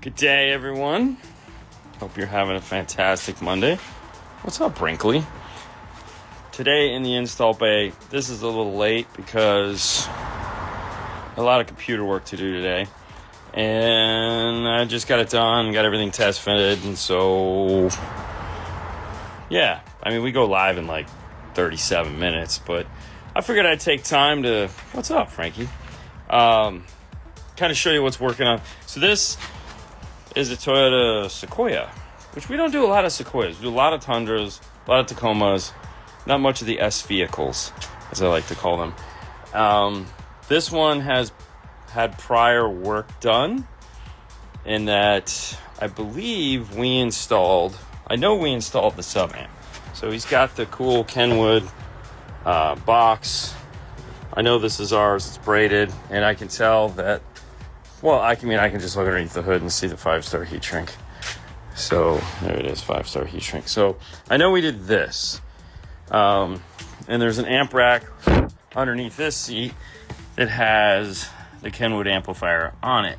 Good day, everyone. Hope you're having a fantastic Monday. What's up, Brinkley? Today in the install bay, this is a little late because a lot of computer work to do today. And I just got it done, got everything test fitted, and so, yeah. I mean, we go live in like 37 minutes, but I figured I'd take time to, what's up, Frankie? Kind of show you what's working on. So this is a Toyota Sequoia, which we don't do a lot of Sequoias. We do a lot of Tundras, a lot of Tacomas, not much of the S vehicles, as I like to call them. This one has had prior work done in that I believe I know we installed the sub amp. So he's got the cool Kenwood box. I know this is ours, it's braided, and I can tell that, well, I can just look underneath the hood and see the 5-star heat shrink. So there it is, 5-star heat shrink. So I know we did this. And there's an amp rack underneath this seat that has the Kenwood amplifier on it.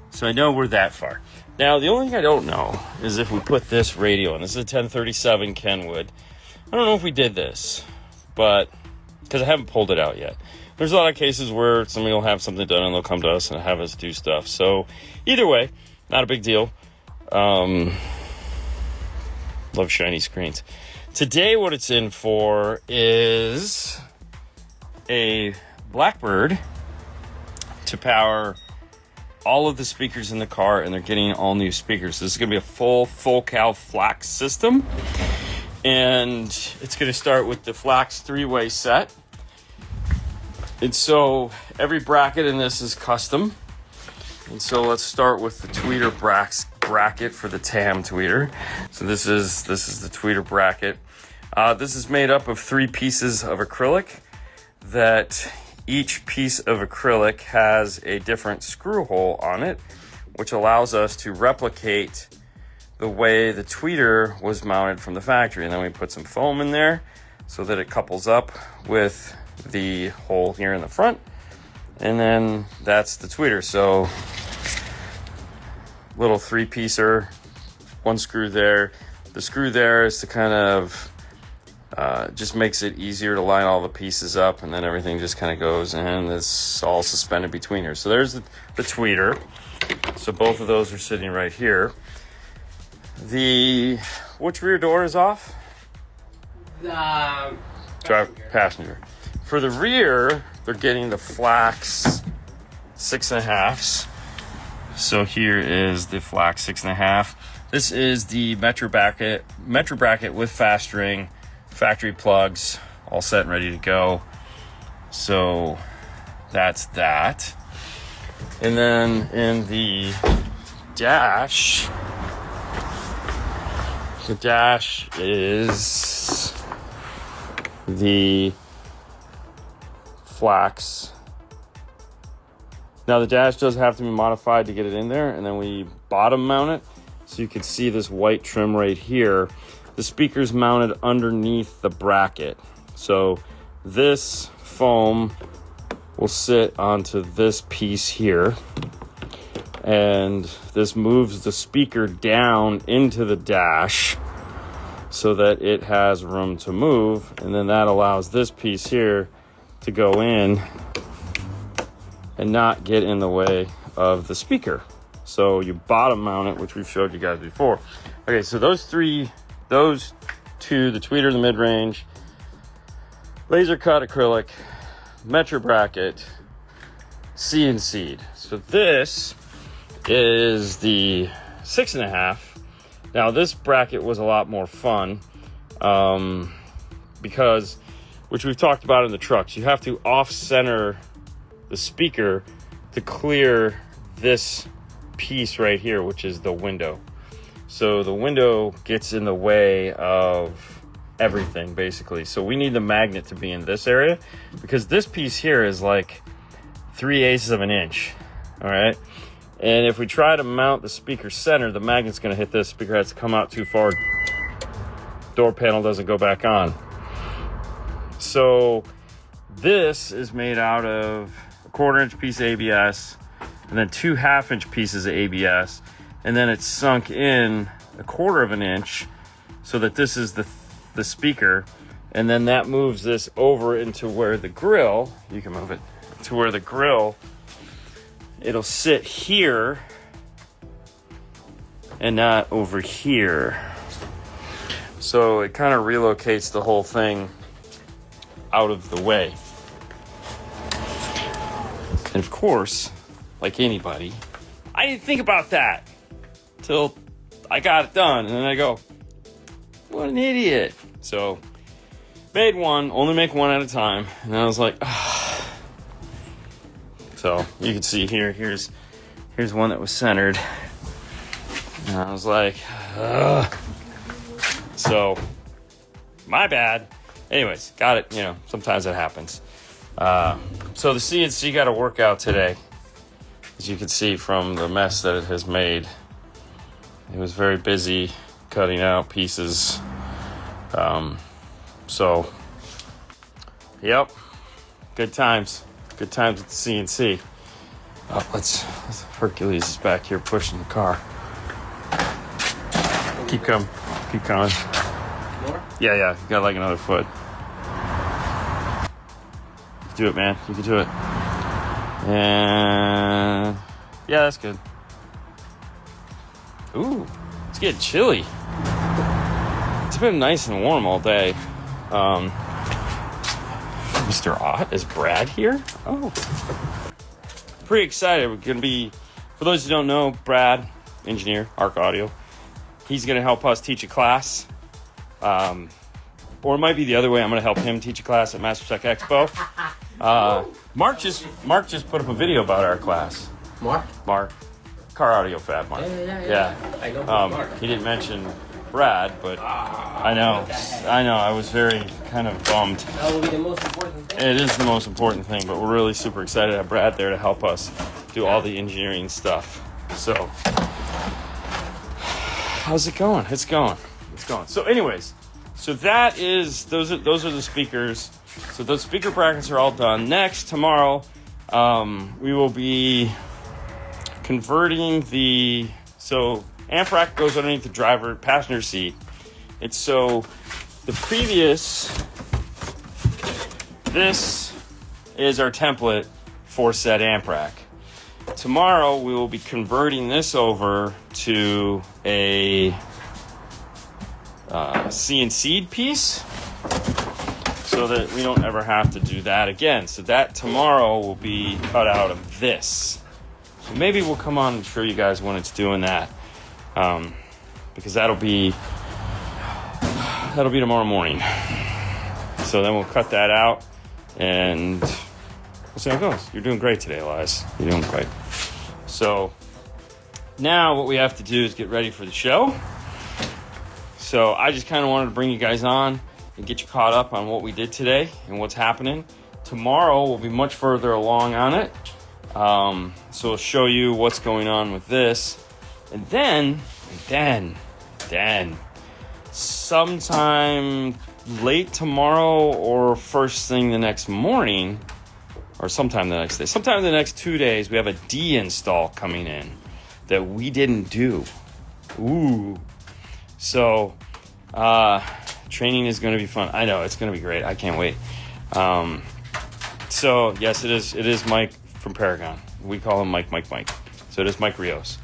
So I know we're that far. Now, the only thing I don't know is if we put this radio in. This is a 1037 Kenwood. I don't know if we did this, but because I haven't pulled it out yet. There's a lot of cases where somebody will have something done and they'll come to us and have us do stuff. So either way, not a big deal. Love shiny screens. Today what it's in for is a Blackbird to power all of the speakers in the car, and they're getting all new speakers. This is going to be a full cal Flax system, and it's going to start with the Flax 3-way set. And so every bracket in this is custom. And so let's start with the tweeter bracket for the TAM tweeter. So this is the tweeter bracket. This is made up of 3 pieces of acrylic that each piece of acrylic has a different screw hole on it, which allows us to replicate the way the tweeter was mounted from the factory. And then we put some foam in there so that it couples up with the hole here in the front, and then that's the tweeter. So little 3-piecer, 1 screw there. The screw there is to kind of just makes it easier to line all the pieces up, and then everything just kind of goes in. It's all suspended between here. So there's the tweeter. So both of those are sitting right here. Which rear door is off? The Passenger. For the rear, they're getting the Flax 6.5s. So here is the Flax 6.5. This is the Metro bracket with fast ring, factory plugs, all set and ready to go. So that's that. And then in the dash is the Flax. Now the dash does have to be modified to get it in there, and then we bottom mount it. So you can see this white trim right here. The speaker's mounted underneath the bracket. So this foam will sit onto this piece here, and this moves the speaker down into the dash so that it has room to move, and then that allows this piece here to go in and not get in the way of the speaker. So you bottom mount it, which we've showed you guys before. Okay, so those two, the tweeter, the mid-range, laser cut acrylic, Metro bracket, CNC'd. So this is the 6.5. Now this bracket was a lot more fun because, which we've talked about in the trucks, you have to off-center the speaker to clear this piece right here, which is the window. So the window gets in the way of everything, basically. So we need the magnet to be in this area because this piece here is like 3/8 of an inch, all right? And if we try to mount the speaker center, the magnet's going to hit this. Speaker has to come out too far. Door panel doesn't go back on. So this is made out of a 1/4 inch piece of ABS and then 2 1/2 inch pieces of ABS. and then it's sunk in 1/4 of an inch so that this is the speaker, and then that moves this over into where the grill, you can move it to where the grill, it'll sit here and not over here. So it kind of relocates the whole thing out of the way. And of course, like anybody, I didn't think about that till I got it done. And then I go, what an idiot. So made one, only make one at a time. And I was like, ah. So you can see here, here's one that was centered. And I was like, ugh. So my bad. Anyways, got it. You know, sometimes it happens. So the CNC got a workout today, as you can see from the mess that it has made. It was very busy cutting out pieces. So, yep, good times. Good times with the CNC. Oh, let's Hercules is back here pushing the car. Keep coming. More? Yeah, you got like another foot. You can do it, man. You can do it. And yeah, that's good. Ooh, it's getting chilly. It's been nice and warm all day. Mr. Ott, is Brad here? Oh. Pretty excited. We're going to be, for those who don't know, Brad, engineer, Arc Audio. He's going to help us teach a class. Or it might be the other way. I'm going to help him teach a class at Tech Expo. Mark just put up a video about our class. Mark. Car Audio Fab, Mark. Yeah. I know Mark. He didn't mention Brad, but I know. I was very kind of bummed. That will be the most important thing. It is the most important thing, but we're really super excited to have Brad there to help us do all the engineering stuff. So, how's it going? It's going. So anyways, so that is, those are the speakers. So those speaker brackets are all done. Next, tomorrow, we will be converting so amp rack goes underneath the passenger seat. It's so the previous, this is our template for said amp rack. Tomorrow we will be converting this over to a CNC'd piece so that we don't ever have to do that again. So that tomorrow will be cut out of this. So maybe we'll come on and show you guys when it's doing that, because that'll be tomorrow morning. So then we'll cut that out and we'll see how it goes. You're doing great today, Elias. You're doing great. So now what we have to do is get ready for the show. So I just kind of wanted to bring you guys on and get you caught up on what we did today and what's happening. Tomorrow we'll be much further along on it. So we'll show you what's going on with this. And then sometime late tomorrow or first thing the next morning, or sometime the next day, sometime in the next 2 days, we have a de-install coming in that we didn't do. Ooh. So, training is going to be fun. I know, it's going to be great. I can't wait. So, yes, it is Mike from Paragon. We call him Mike. So it is Mike Rios.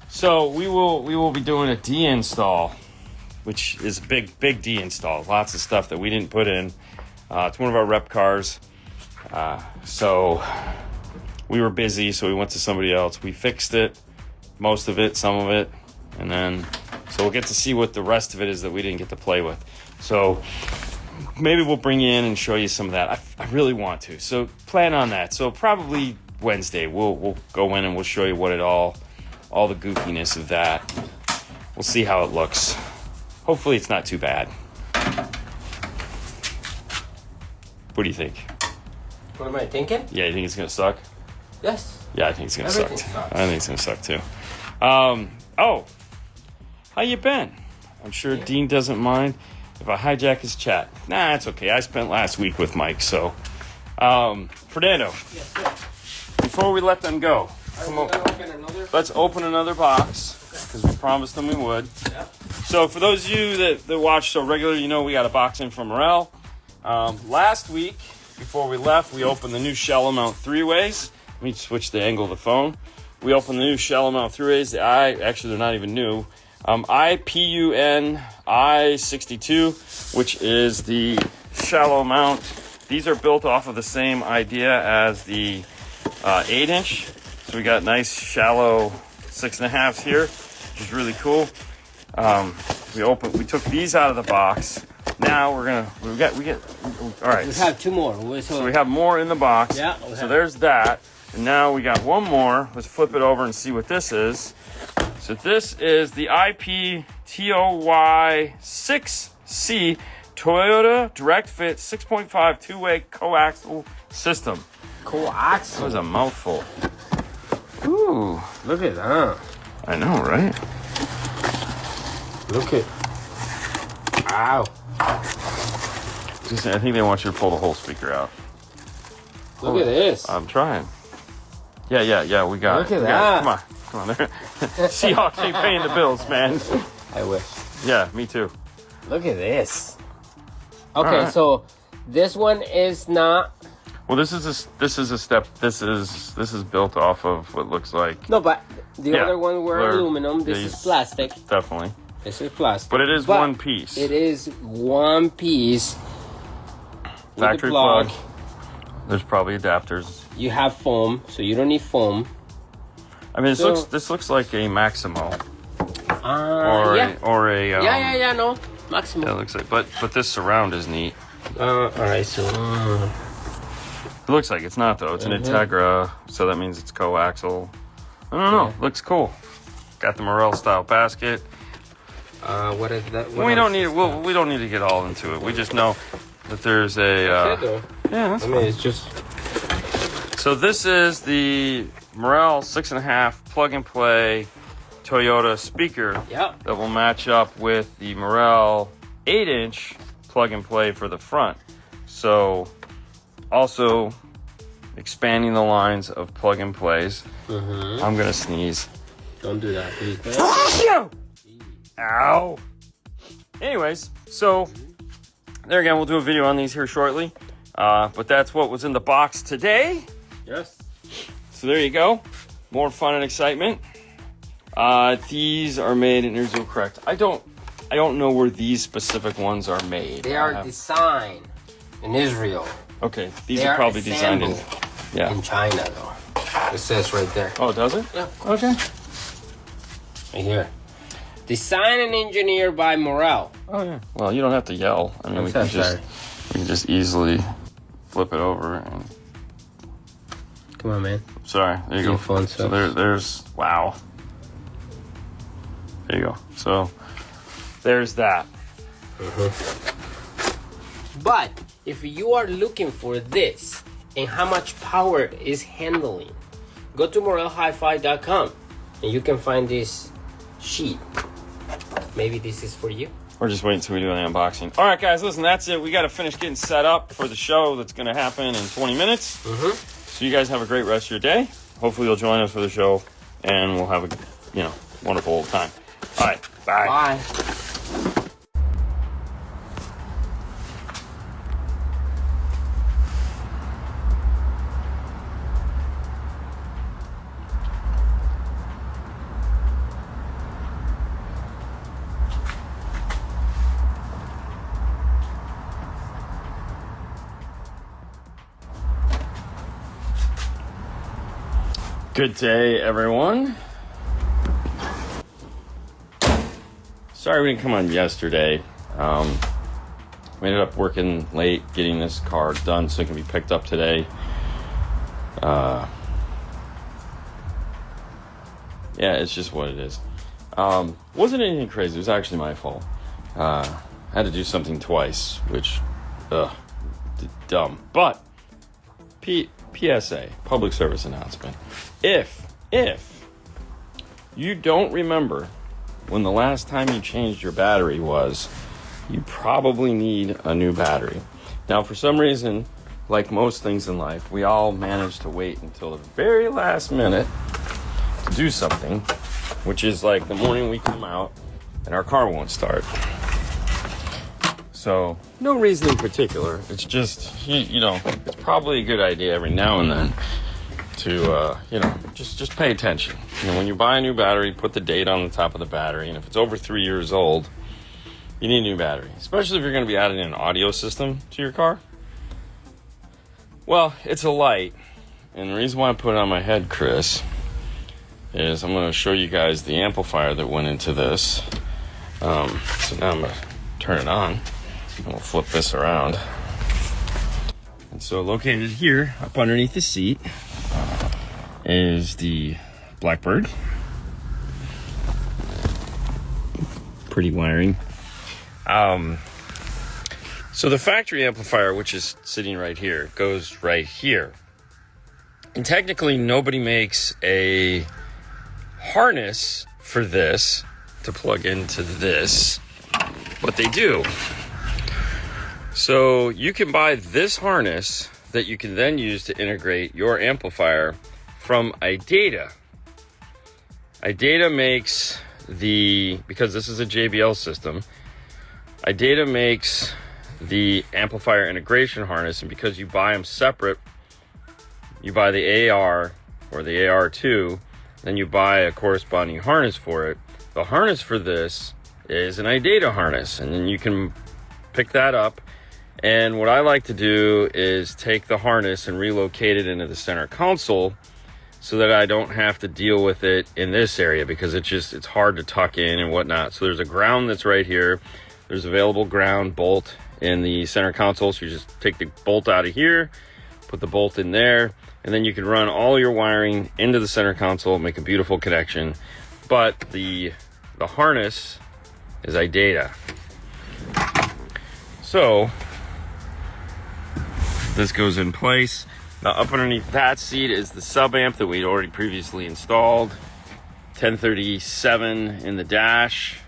So we will be doing a de-install, which is a big de-install. Lots of stuff that we didn't put in. It's one of our rep cars. So we were busy, so we went to somebody else. We fixed it, most of it, some of it, and then so we'll get to see what the rest of it is that we didn't get to play with. So maybe we'll bring you in and show you some of that. I really want to. So plan on that. So probably Wednesday we'll go in and we'll show you what it all the goofiness of that. We'll see how it looks. Hopefully it's not too bad. What do you think? What am I thinking? Yeah, you think it's gonna suck? Yes. Yeah, I think it's gonna suck. Sucks. I think it's gonna suck too. Oh, how you been? I'm sure Dean doesn't mind if I hijack his chat. Nah, it's okay. I spent last week with Mike, so. Fernando. Yes, sir. Before we let them go, Let's open another box because we promised them we would. Yeah. So for those of you that watch so regularly, you know we got a box in from Morel. Last week, before we left, we opened the new shallow mount 3-ways. Let me switch the angle of the phone. We opened the new shallow mount 3-ways. Actually, they're not even new. IPUN I62, which is the shallow mount. These are built off of the same idea as the 8-inch. So we got nice shallow 6.5s here, which is really cool. We took these out of the box. Now all right. We have two more. So we have more in the box. Yeah. So there's that. And now we got one more. Let's flip it over and see what this is. So this is the IPTOY6C Toyota Direct Fit 6.5 two-way coaxial system. Coaxial. That was a mouthful. Ooh. Look at that. I know, right? Look at. Wow. I think they want you to pull the whole speaker out. Look at this. I'm trying. Yeah. We got Look it. at that. Come on. Seahawks ain't paying the bills, man. I wish. Yeah, me too. Look at this. Okay, right. so this one is not. Well, this is a step. This is built off of what looks like. No, but the Yeah, other one were they're- aluminum. This is plastic. Definitely. This is plastic. But it is one piece. It is one piece. With Factory the plug. plug. There's probably adapters. You have foam, so you don't need foam. I mean, this looks like a Maximo Yeah. Yeah, No, maximum. it looks like. But this surround is neat. All right, so. It looks like it's not though. It's an Integra, so that means it's coaxial. I don't know. Looks cool. Got the Morel style basket. What is that? We don't need. We don't need to get all into it. We just know that there's a. Yeah, that's I mean, it's just. So this is the Morel 6.5 plug and play Toyota speaker Yep. that will match up with the Morel 8-inch plug and play for the front. So also expanding the lines of plug and plays. I'm gonna sneeze. Don't do that, please. Ow. Anyways, so there again, we'll do a video on these here shortly. But that's what was in the box today. Yes. So there you go. More fun and excitement. These are made in Israel, correct? I don't know where these specific ones are made. They are designed in Israel. Okay, these They are are probably designed in. assembled Yeah. in China, though. It says right there. Oh, does it? Yeah. Okay. Right here. Designed and engineered by Morel. Oh yeah. Well, you don't have to yell. I mean, we so can just easily flip it over and. Come on, man. Sorry. There you Your go. phone So sucks. there's wow. There you go. So there's that. But if you are looking for this and how much power it is handling, go to morelhifi.com and you can find this sheet. Maybe this is for you. We're just waiting until we do the unboxing. All right, guys, listen, that's it. We got to finish getting set up for the show that's going to happen in 20 minutes. So you guys have a great rest of your day. Hopefully you'll join us for the show, and we'll have a wonderful old time. All right, bye. Bye. Good day, everyone. Sorry we didn't come on yesterday. We ended up working late getting this car done so it can be picked up today. Yeah, it's just what it is. Wasn't anything crazy. It was actually my fault. Had to do something twice, which, dumb. But, PSA, public service announcement. If you don't remember when the last time you changed your battery was, you probably need a new battery. Now, for some reason, like most things in life, we all manage to wait until the very last minute do something, which is like the morning we come out and our car won't start. So no reason in particular. It's just, you know, it's probably a good idea every now and then to, you know, just pay attention. You know, when you buy a new battery, put the date on the top of the battery. And if it's over 3 years old, you need a new battery, especially if you're going to be adding an audio system to your car. Well, it's a light. And the reason why I put it on my head, Chris, is I'm going to show you guys the amplifier that went into this. So now I'm going to turn it on. And we'll flip this around. And so located here, up underneath the seat, is the Blackbird. Pretty wiring. So the factory amplifier, which is sitting right here, goes right here. And technically nobody makes a harness for this to plug into this, but they do. So you can buy this harness that you can then use to integrate your amplifier from iData. iData makes because this is a JBL system, iData makes the amplifier integration harness, and because you buy them separate, you buy the AR or the AR2, then you buy a corresponding harness for it. The harness for this is an iData harness, and then you can pick that up. And what I like to do is take the harness and relocate it into the center console so that I don't have to deal with it in this area, because it's hard to tuck in and whatnot. So there's a ground that's right here. There's available ground bolt in the center console. So you just take the bolt out of here, put the bolt in there, and then you can run all your wiring into the center console, make a beautiful connection. But the harness is iData. So this goes in place. Now up underneath that seat is the sub amp that we'd already previously installed. 1037 in the dash,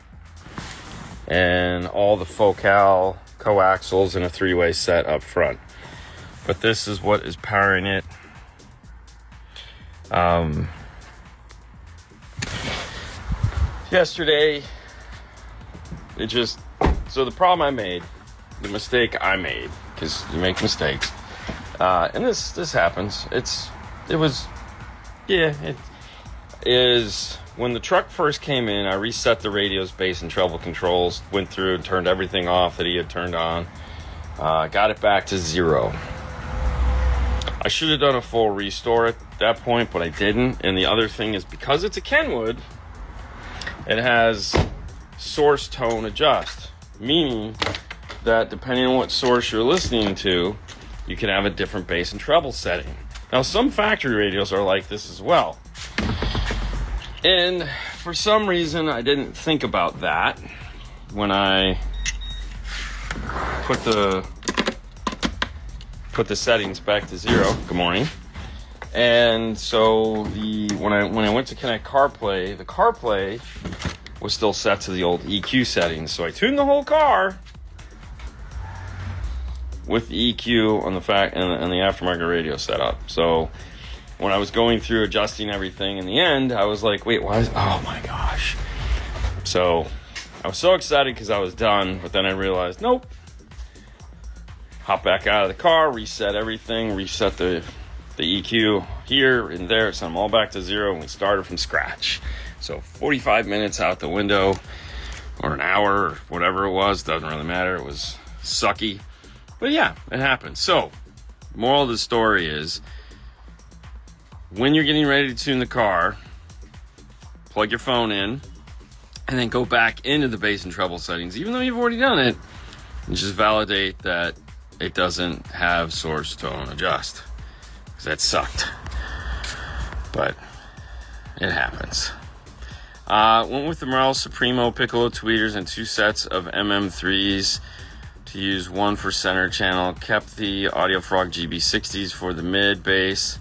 and all the Focal coaxials in a 3-way set up front. But this is what is powering it. Yesterday, so the problem I made, the mistake I made, because you make mistakes, and this happens. It is when the truck first came in, I reset the radio's bass and treble controls, went through and turned everything off that he had turned on, got it back to 0. I should have done a full restore at that point, but I didn't. And the other thing is, because it's a Kenwood, it has source tone adjust, meaning that depending on what source you're listening to, you can have a different bass and treble setting. Now, some factory radios are like this as well. And for some reason, I didn't think about that when I put the settings back to 0. Good morning. And so when I went to connect CarPlay, the CarPlay was still set to the old EQ settings. So I tuned the whole car with the EQ on the and the aftermarket radio setup. So when I was going through adjusting everything in the end, I was like, wait, oh my gosh. So I was so excited because I was done, but then I realized, nope. Hop back out of the car, reset everything, reset the EQ here and there, send them all back to 0, and we started from scratch. So 45 minutes out the window, or an hour, or whatever it was, doesn't really matter. It was sucky. But yeah, it happens. So, moral of the story is, when you're getting ready to tune the car, plug your phone in, and then go back into the bass and treble settings, even though you've already done it, and just validate that it doesn't have source tone adjust, because that sucked. But it happens. Went with the Morel Supremo Piccolo tweeters and 2 sets of MM3s to use, one for center channel. Kept the Audio Frog GB60s for the mid bass.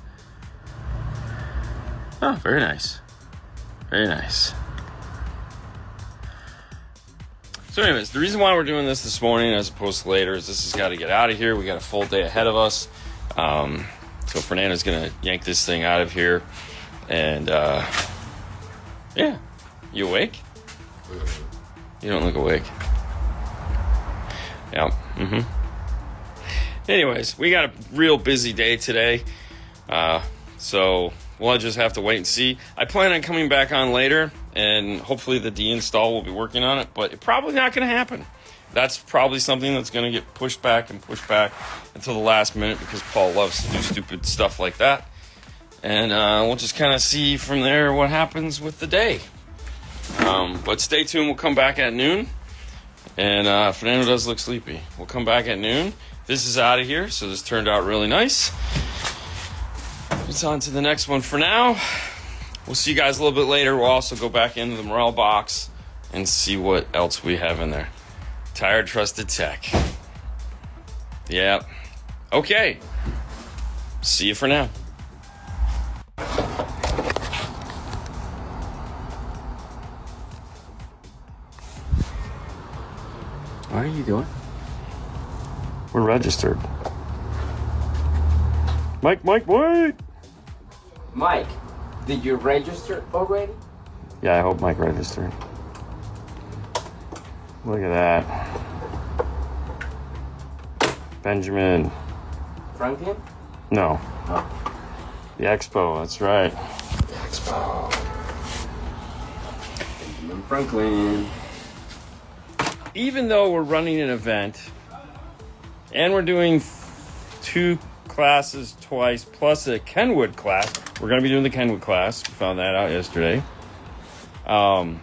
Oh, very nice. Very nice. So anyways, the reason why we're doing this morning as opposed to later is this has got to get out of here. We got a full day ahead of us. So Fernando's going to yank this thing out of here and Yeah. You awake? You don't look awake. Yeah. Anyways, we got a real busy day today. So we'll just have to wait and see. I plan on coming back on later, and hopefully the deinstall will be working on it, but it's probably not going to happen. That's probably something that's going to get pushed back until the last minute because Paul loves to do stupid stuff like that. And we'll just kind of see from there what happens with the day. But stay tuned. We'll come back at noon. And Fernando does look sleepy. We'll come back at noon. This is out of here, so this turned out really nice. It's on to the next one for now. We'll see you guys a little bit later. We'll also go back into the Morel box and see what else we have in there. Tired, trusted tech. Yeah. Okay. See you for now. What are you doing? We're registered. Mike, wait! Mike, did you register already? Yeah, I hope Mike registered. Look at that. Benjamin. Franklin? No. Oh. The Expo, that's right. The Expo. Benjamin Franklin. Even though we're running an event and we're doing 2 classes twice plus a Kenwood class, we're going to be doing the Kenwood class. We found that out yesterday,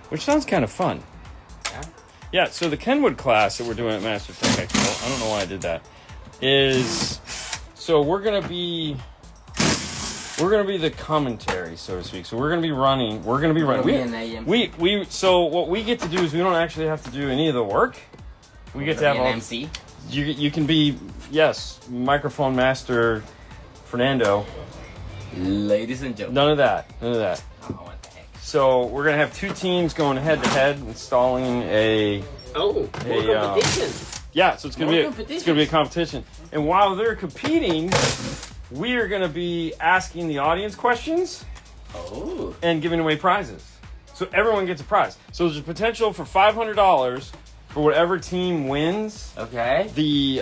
which sounds kind of fun. Yeah, so the Kenwood class that we're doing at Master Tech Expo, I don't know why I did that, is so we're gonna be the commentary, so to speak. So we're gonna be running. So what we get to do is we don't actually have to do any of the work. We get to have an MC. You can be, yes, microphone master, Fernando. Ladies and gentlemen. None of that. Oh, what the heck. So we're gonna have 2 teams going head to head, installing a competition. Yeah, so it's gonna be a competition. And while they're competing, we are gonna be asking the audience questions. Oh. And giving away prizes. So everyone gets a prize. So there's a potential for $500 for whatever team wins. Okay. The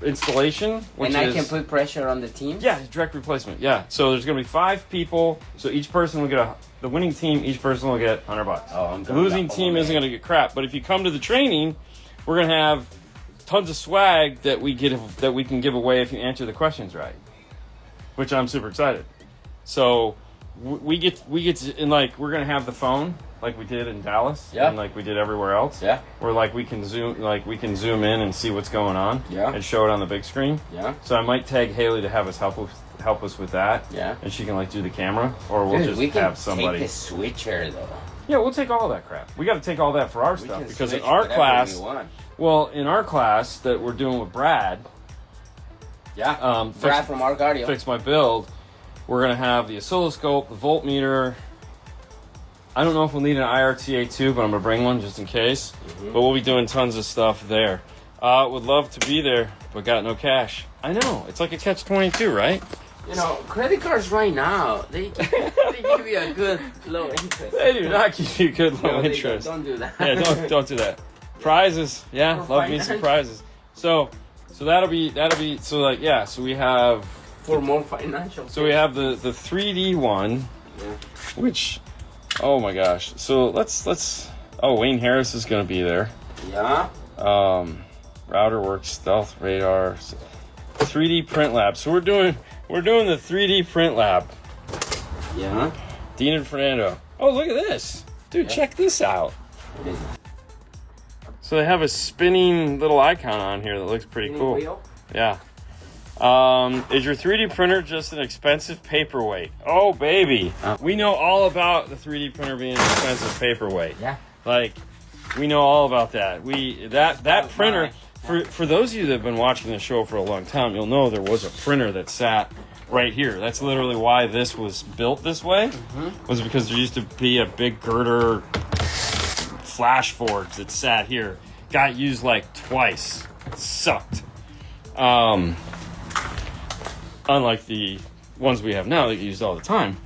installation, which I can put pressure on the team? Yeah, direct replacement. Yeah. So there's gonna be 5 people. So each person will get the winning team. Each person will get $100. Oh, the losing team isn't gonna get crap. But if you come to the training, we're gonna have tons of swag that we can give away if you answer the questions right. Which I'm super excited. So we get to, and like we're gonna have the phone like we did in Dallas, yeah, and like we did everywhere else, yeah. Where like we can zoom in and see what's going on, yeah, and show it on the big screen, yeah. So I might tag Haley to have us help us with that, yeah, and she can like do the camera, or we'll just have somebody. Take the switcher though. Yeah, we'll take all that crap. We got to take all that for our stuff because in our class, in our class that we're doing with Brad. Yeah, Brad from our cardio. Fix My Build. We're going to have the oscilloscope, the voltmeter. I don't know if we'll need an IRTA too, but I'm going to bring one just in case. Mm-hmm. But we'll be doing tons of stuff there. Would love to be there, but got no cash. I know. It's like a catch-22, right? You know, credit cards right now, they give you a good low interest. They do not give you good low interest. Don't do that. Yeah, don't do that. Prizes. Yeah, love me some prizes. So that'll be so like yeah, so we have for more financial. So we have the 3D one, yeah, which oh my gosh. So let's Wayne Harris is going to be there. Yeah. Router works, stealth radar, 3D print lab. So we're doing the 3D print lab. Yeah. Dean and Fernando. Oh, look at this. Dude, check this out. So they have a spinning little icon on here that looks pretty cool. Wheel? Yeah. Is your 3D printer just an expensive paperweight? Oh, baby. We know all about the 3D printer being an expensive paperweight. Yeah. Like, we know all about that. That printer, for those of you that have been watching the show for a long time, you'll know there was a printer that sat right here. That's literally why this was built this way, was because there used to be a big girder flash forge that sat here. Got used like twice. It sucked. Unlike the ones we have now that get used all the time.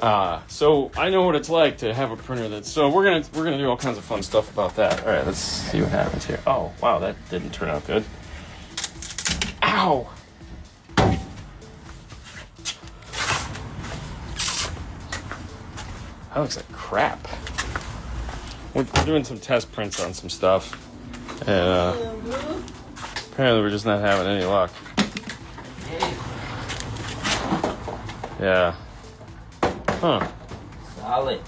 So I know what it's like to have a printer that's. So we're gonna do all kinds of fun stuff about that. All right, let's see what happens here. Oh wow, that didn't turn out good. Ow. That looks like crap. We're doing some test prints on some stuff, and apparently we're just not having any luck. Yeah. Huh. Solid.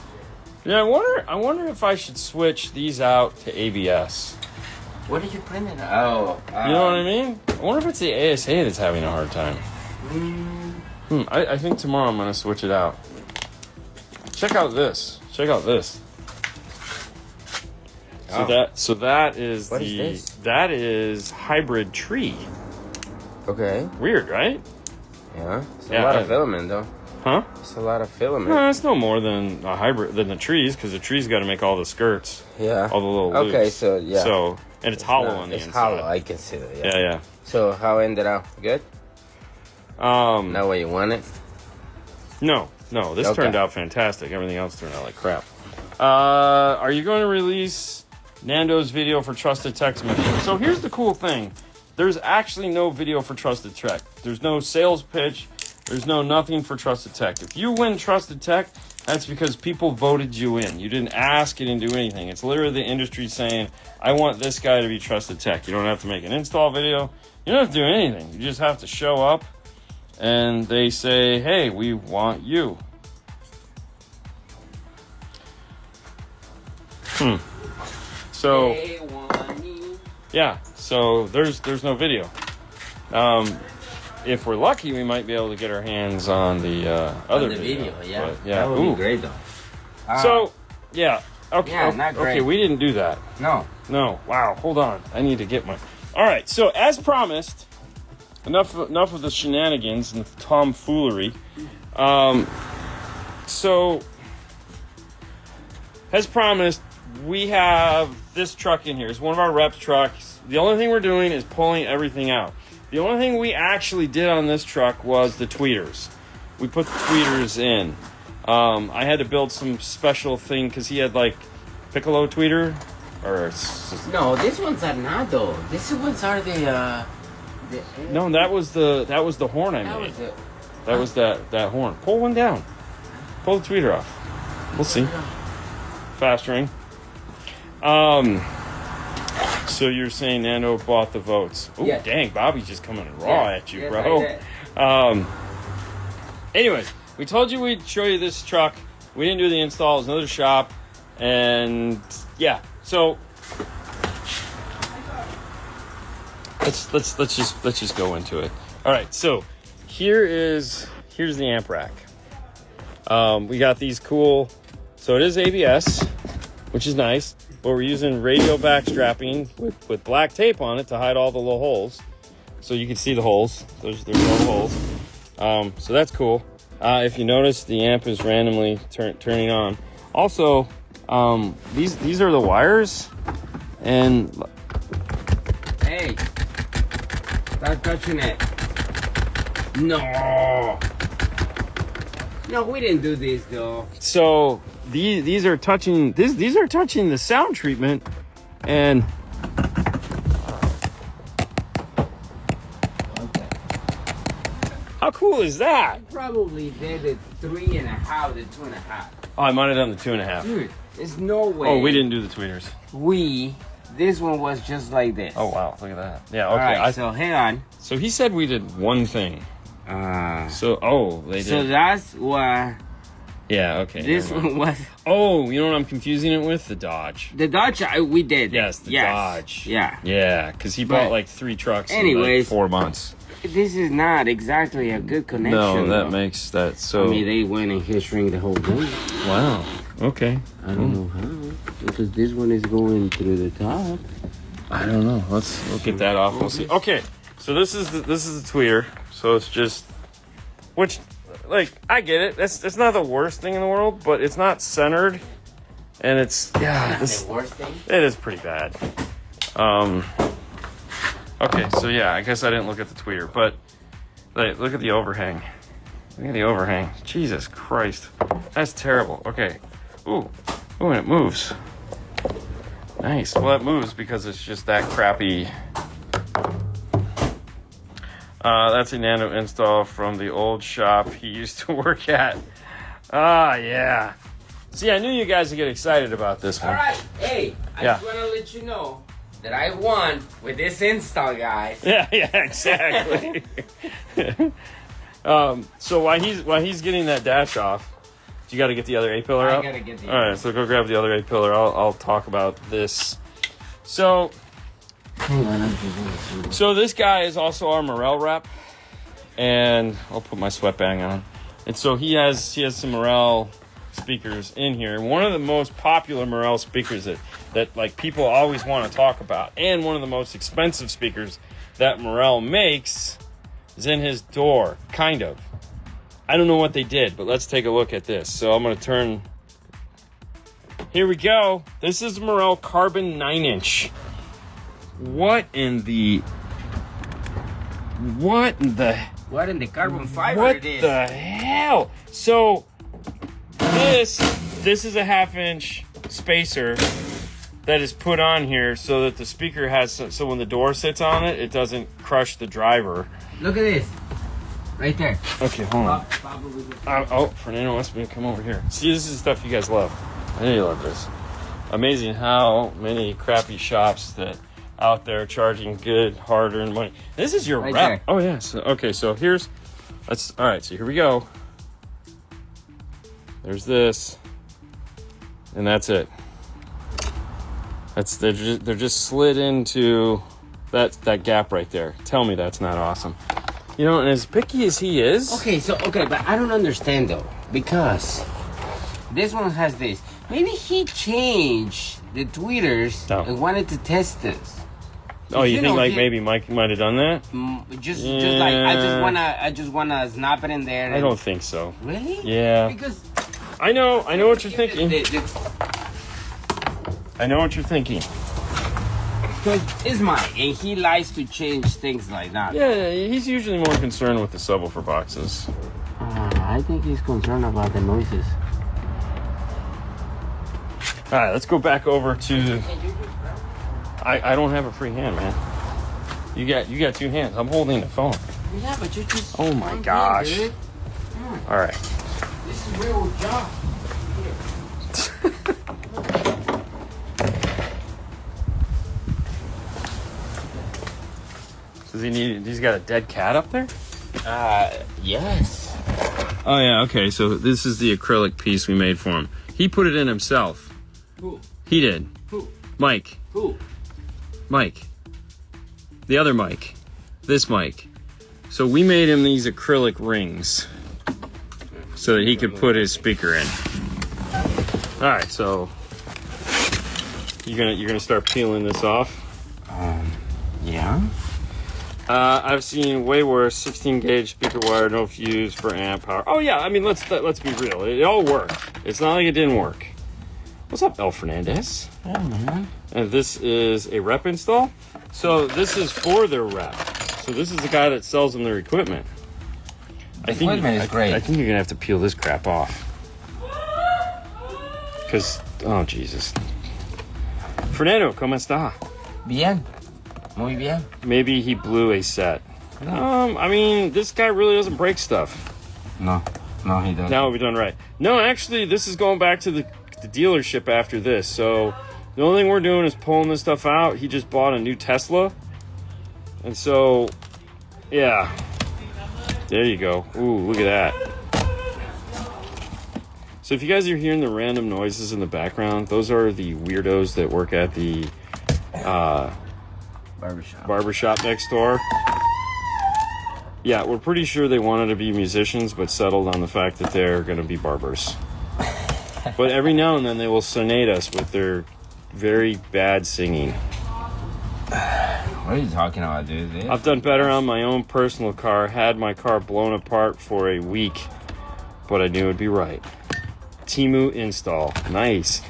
Yeah, I wonder if I should switch these out to ABS. What are you printing? Oh. You know what I mean? I wonder if it's the ASA that's having a hard time. I think tomorrow I'm gonna switch it out. Check out this. Check out this. So that is what is this? That is hybrid tree. Okay. Weird, right? Yeah. It's a lot of filament, though. Huh? It's a lot of filament. No, it's no more than a hybrid than the trees, because the trees got to make all the skirts. Yeah. All the little loops. Okay, so yeah. So and it's hollow on the inside. It's hollow. I can see that. Yeah. Yeah. So how ended up? Good. Not what you wanted. No. This turned out fantastic. Everything else turned out like crap. Are you going to release Nando's video for Trusted Tech's mission? So here's the cool thing. There's actually no video for Trusted Tech. There's no sales pitch. There's no nothing for Trusted Tech. If you win Trusted Tech, that's because people voted you in. You didn't ask, you didn't do anything. It's literally the industry saying, I want this guy to be Trusted Tech. You don't have to make an install video. You don't have to do anything. You just have to show up and they say, hey, we want you. So, yeah, so there's no video. If we're lucky, we might be able to get our hands on the other video. Yeah. But, yeah. That would be great, though. So, yeah. Okay. Yeah, not great. Okay, we didn't do that. No. Wow. Hold on. I need to get my. All right. So, as promised, enough of the shenanigans and the tomfoolery. So, as promised, we have this truck in here. It's one of our reps trucks. The only thing we're doing is pulling everything out. The only thing we actually did on this truck was the tweeters. We put the tweeters in. I had to build some special thing because he had like piccolo tweeter, or no, these ones are not though. These ones are the no, that was the horn I made. That was that horn. Pull one down. Pull the tweeter off. We'll see. Fast ring. So you're saying Nando bought the votes? Oh, yeah. Dang, Bobby's just coming raw at you, bro. Anyways, we told you we'd show you this truck. We didn't do the install. It's another shop, and yeah. So let's just go into it. All right. So here's the amp rack. We got these cool. So it is ABS, which is nice. But we're using radial back strapping with black tape on it to hide all the little holes. So you can see the holes. There's no holes. So that's cool. If you notice, the amp is randomly turning on. Also, these are the wires. And hey, stop touching it. No, we didn't do this though. So these are touching these are touching the sound treatment, and how cool is that? You probably did the 3.5, the 2.5. Oh, I might have done the 2.5. Dude, there's no way. Oh, we didn't do the tweeters. This one was just like this. Oh wow, look at that. Yeah, okay. All right, so hang on. So he said we did one thing. They did. So that's what. Yeah, okay. This one was. Oh, you know what I'm confusing it with? The Dodge. The Dodge, we did. Yes, the Dodge. Yeah. Yeah, because he bought like 3 trucks in like 4 months. This is not exactly a good connection. No, that makes that so. I mean, they went and hit shrink the whole thing. Wow. Okay. I don't know how. Because this one is going through the top. I don't know. We'll get that off. We'll see. Okay. So this is the tweeter. So it's just, which, like, I get it. It's not the worst thing in the world, but it's not centered, and it's the worst thing. It is pretty bad. Okay, so yeah, I guess I didn't look at the tweeter, but like, look at the overhang. Look at the overhang. Jesus Christ. That's terrible. Okay. Ooh, and it moves. Nice. Well, it moves because it's just that crappy. That's a Nano install from the old shop he used to work at. Ah, yeah. See, I knew you guys would get excited about this one. All right. Hey, I just want to let you know that I won with this install, guys. Yeah, exactly. So while he's getting that dash off, you got to get the other A-pillar out? I got to get the All right, so go grab the other A-pillar. I'll talk about this. So this guy is also our Morel rep, and I'll put my sweatband on. And so he has some Morel speakers in here. One of the most popular Morel speakers that like people always want to talk about, and one of the most expensive speakers that Morel makes is in his door, kind of. I don't know what they did, but let's take a look at this. So I'm going to turn. Here we go. This is Morel Carbon 9-inch. What in the carbon fiber what it is? the hell? So this is a 1/2-inch spacer that is put on here so that the speaker has, so when the door sits on it, it doesn't crush the driver. Look at this. Right there. Okay, hold on. Fernando wants me to come over here. See, this is the stuff you guys love. I know you love this. Amazing how many crappy shops that out there charging good, hard-earned money. This is your right rep. There. Oh, yeah. So, okay, so all right, so here we go. There's this. And that's it. They're just slid into that gap right there. Tell me that's not awesome. You know, and as picky as he is. Okay, but I don't understand though, because this one has this. Maybe he changed the tweeters and wanted to test this. Oh, you think like maybe Mike might have done that? Just like I just wanna snap it in there. I don't think so. Really? Yeah. Because I know what you're thinking. I know what you're thinking. Because it's mine, and he likes to change things like that. Yeah, he's usually more concerned with the subwoofer boxes. I think he's concerned about the noises. All right, let's go back over to. I don't have a free hand, man. You got two hands. I'm holding the phone. Yeah, but you're just. Oh my gosh! All right. This is real job. He's got a dead cat up there? Yes. Oh yeah, okay, so this is the acrylic piece we made for him. He put it in himself. Who? He did. Who? Mike. Who? Mike. The other Mike. This Mike. So we made him these acrylic rings so that he could put his speaker in. Alright, so you're gonna start peeling this off? Yeah. I've seen way worse. 16 gauge speaker wire, no fuse for amp power. Oh yeah, I mean let's be real. It all worked. It's not like it didn't work. What's up, El Fernandez? Yeah, man. And this is a rep install. So this is for their rep. So this is the guy that sells them their equipment. Equipment is great. I think you're gonna have to peel this crap off. Cause Jesus. Fernando, ¿cómo está? Bien. Muy bien. Maybe he blew a set. I mean, this guy really doesn't break stuff. No, he doesn't. Now we've done right. No, actually, this is going back to the dealership after this. So the only thing we're doing is pulling this stuff out. He just bought a new Tesla. And so, yeah. There you go. Ooh, look at that. So if you guys are hearing the random noises in the background, those are the weirdos that work at the barbershop next door. Yeah, we're pretty sure they wanted to be musicians, but settled on the fact that they're going to be barbers. But every now and then they will serenade us with their very bad singing. What are you talking about, dude? I've done better on my own personal car. Had my car blown apart for a week, but I knew it'd be right. Temu install. Nice.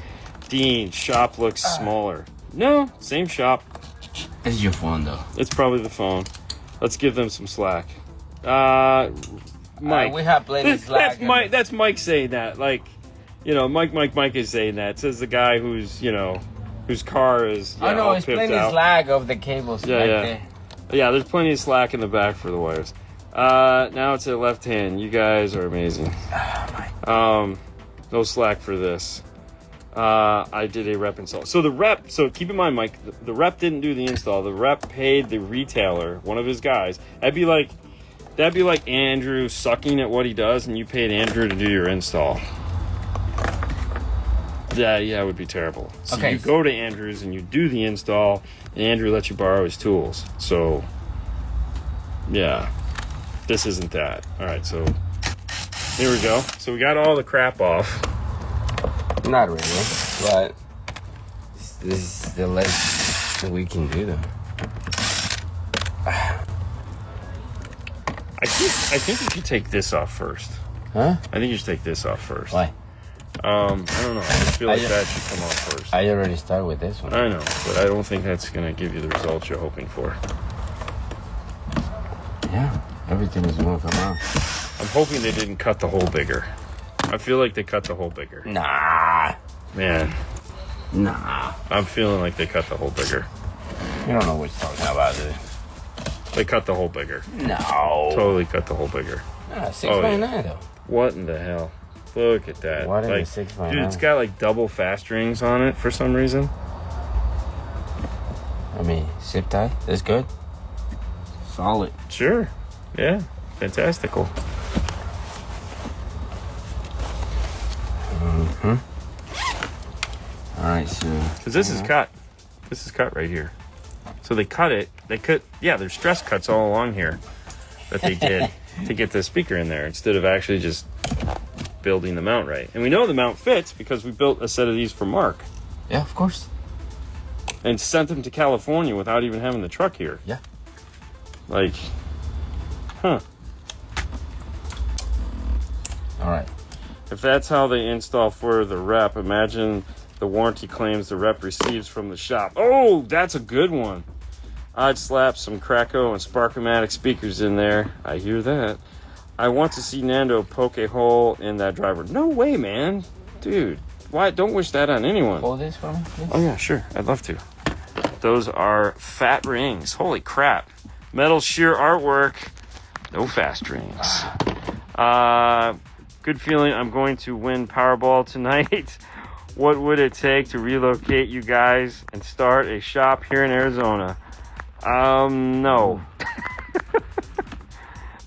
Dean, shop looks smaller. No, same shop. It's your phone, though. It's probably the phone. Let's give them some slack. Mike. We have plenty slack. That's Mike saying that. Like, you know, Mike is saying that. It says the guy who's, you know, whose car is. I know, it's plenty slack of the cables back there. Yeah, there's plenty of slack in the back for the wires. Now it's at left hand. You guys are amazing. No slack for this. I did a rep install. So keep in mind, Mike, the rep didn't do the install. The rep paid the retailer, one of his guys. That'd be like Andrew sucking at what he does, and you paid Andrew to do your install. Yeah, it would be terrible. So you go to Andrew's and you do the install, and Andrew lets you borrow his tools. So, yeah, this isn't that. All right, so here we go. So we got all the crap off. Not really, but this is the least that we can do, though. I think you should take this off first. Huh? I think you should take this off first. Why? I don't know. I just feel like that should come off first. I already started with this one. I know, but I don't think that's going to give you the results you're hoping for. Yeah, everything is going to come out. I'm hoping they didn't cut the hole bigger. I feel like they cut the hole bigger. Nah. Man. Nah. I'm feeling like they cut the hole bigger. You don't know what you're talking about, dude. They cut the hole bigger. No. Totally cut the hole bigger. 6x9 though. What in the hell? Look at that. What in the 6x9? Dude, it's got like double fast rings on it for some reason. I mean, zip tie. That's good. Solid. Sure. Yeah. Fantastical. Alright, so. Because this is cut. This is cut right here. So they cut it. There's stress cuts all along here that they did to get the speaker in there instead of actually just building the mount right. And we know the mount fits because we built a set of these for Mark. Yeah, of course. And sent them to California without even having the truck here. Yeah. Like, huh. Alright. If that's how they install for the rep, imagine the warranty claims the rep receives from the shop. Oh, that's a good one. I'd slap some Krakow and Sparkomatic speakers in there. I hear that. I want to see Nando poke a hole in that driver. No way, man. Dude, why? Don't wish that on anyone. Hold this for me, please. Oh, yeah, sure. I'd love to. Those are fat rings. Holy crap. Metal sheer artwork. No fast rings. Good feeling I'm going to win Powerball tonight. What would it take to relocate you guys and start a shop here in Arizona? No.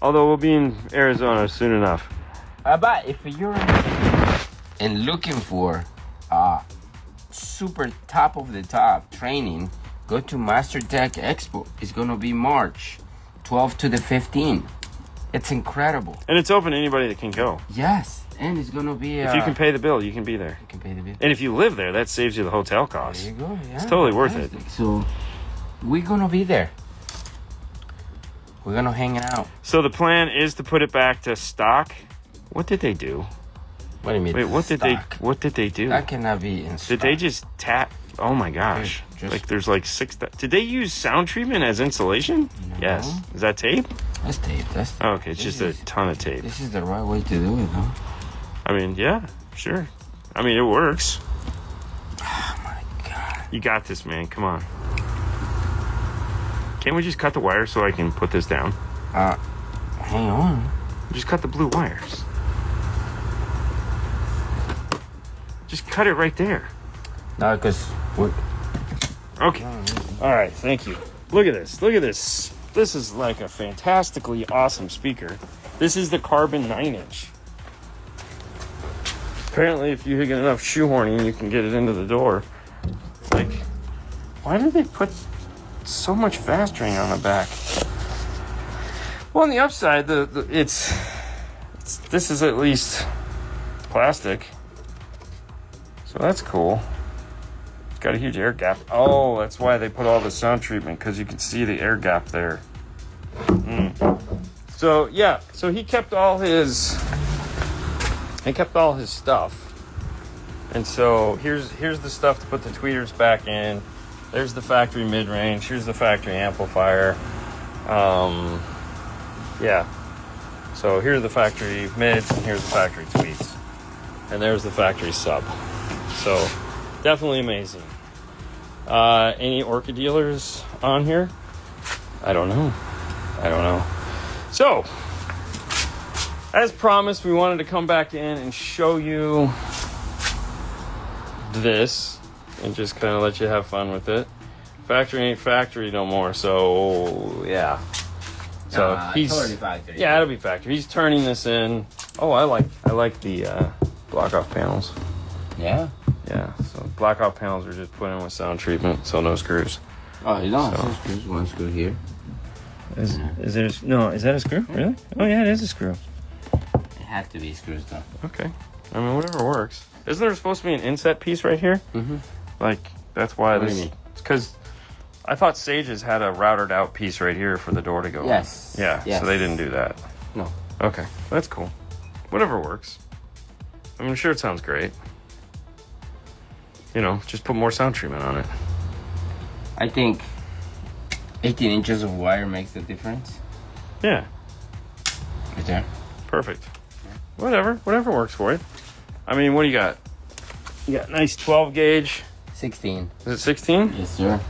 Although we'll be in Arizona soon enough. But if you're and looking for super top of the top training, go to Master Tech Expo. It's gonna be March 12th to the 15th. It's incredible. And it's open to anybody that can go. Yes, and it's gonna be. If you can pay the bill, you can be there. You can pay the bill. And if you live there, that saves you the hotel costs. There you go. Yeah, it's totally worth it. So we're gonna be there. We're gonna hang out. So the plan is to put it back to stock. What did they do? What do you mean? Wait, what did they do? That cannot be in stock. Did they just tap? Oh my gosh! Like there's like 6. Did they use sound treatment as insulation? No. Yes. Is that tape? That's tape. Oh, okay, it's just a ton of tape. This is the right way to do it, huh? I mean, yeah, sure. I mean, it works. Oh my god! You got this, man. Come on. Can't we just cut the wire so I can put this down? Hang on. Just cut the blue wires. Just cut it right there. No, because we're... Okay. All right, thank you. Look at this. Look at this. This is like a fantastically awesome speaker. This is the Carbon 9-inch. Apparently, if you get enough shoehorning, you can get it into the door. Like, why did they put so much fast ring on the back? Well, on the upside, this is at least plastic, so that's cool. It's got a huge air gap. Oh, that's why they put all the sound treatment, because you can see the air gap there. So yeah, so he kept all his stuff, and so here's the stuff to put the tweeters back in. There's the factory mid-range. Here's the factory amplifier. Yeah. So here's the factory mids, and here's the factory tweets. And there's the factory sub. So definitely amazing. Any Orca dealers on here? I don't know. So, as promised, we wanted to come back in and show you this and just kind of let you have fun with it. Factory ain't factory no more, so yeah. So he's totally factory. Yeah, it'll be factory. He's turning this in. Oh, I like the block off panels. Yeah. Yeah. So block off panels are just put in with sound treatment, so no screws. Oh, you don't have screws. One screw here. Is that a screw? Really? Oh yeah, it is a screw. It had to be screws though. Okay. I mean, whatever works. Isn't there supposed to be an inset piece right here? Mm-hmm. Like, that's why What do you this... mean? Because I thought Sage's had a routed out piece right here for the door to go Yes. in. Yeah, Yes. so they didn't do that. No. Okay, that's cool. Whatever works. I'm sure it sounds great. You know, just put more sound treatment on it. I think 18 inches of wire makes the difference. Yeah, Right there. perfect. Whatever works for you. I mean, what do you got? You got nice 12 gauge. 16. Is it 16? Yes, sir.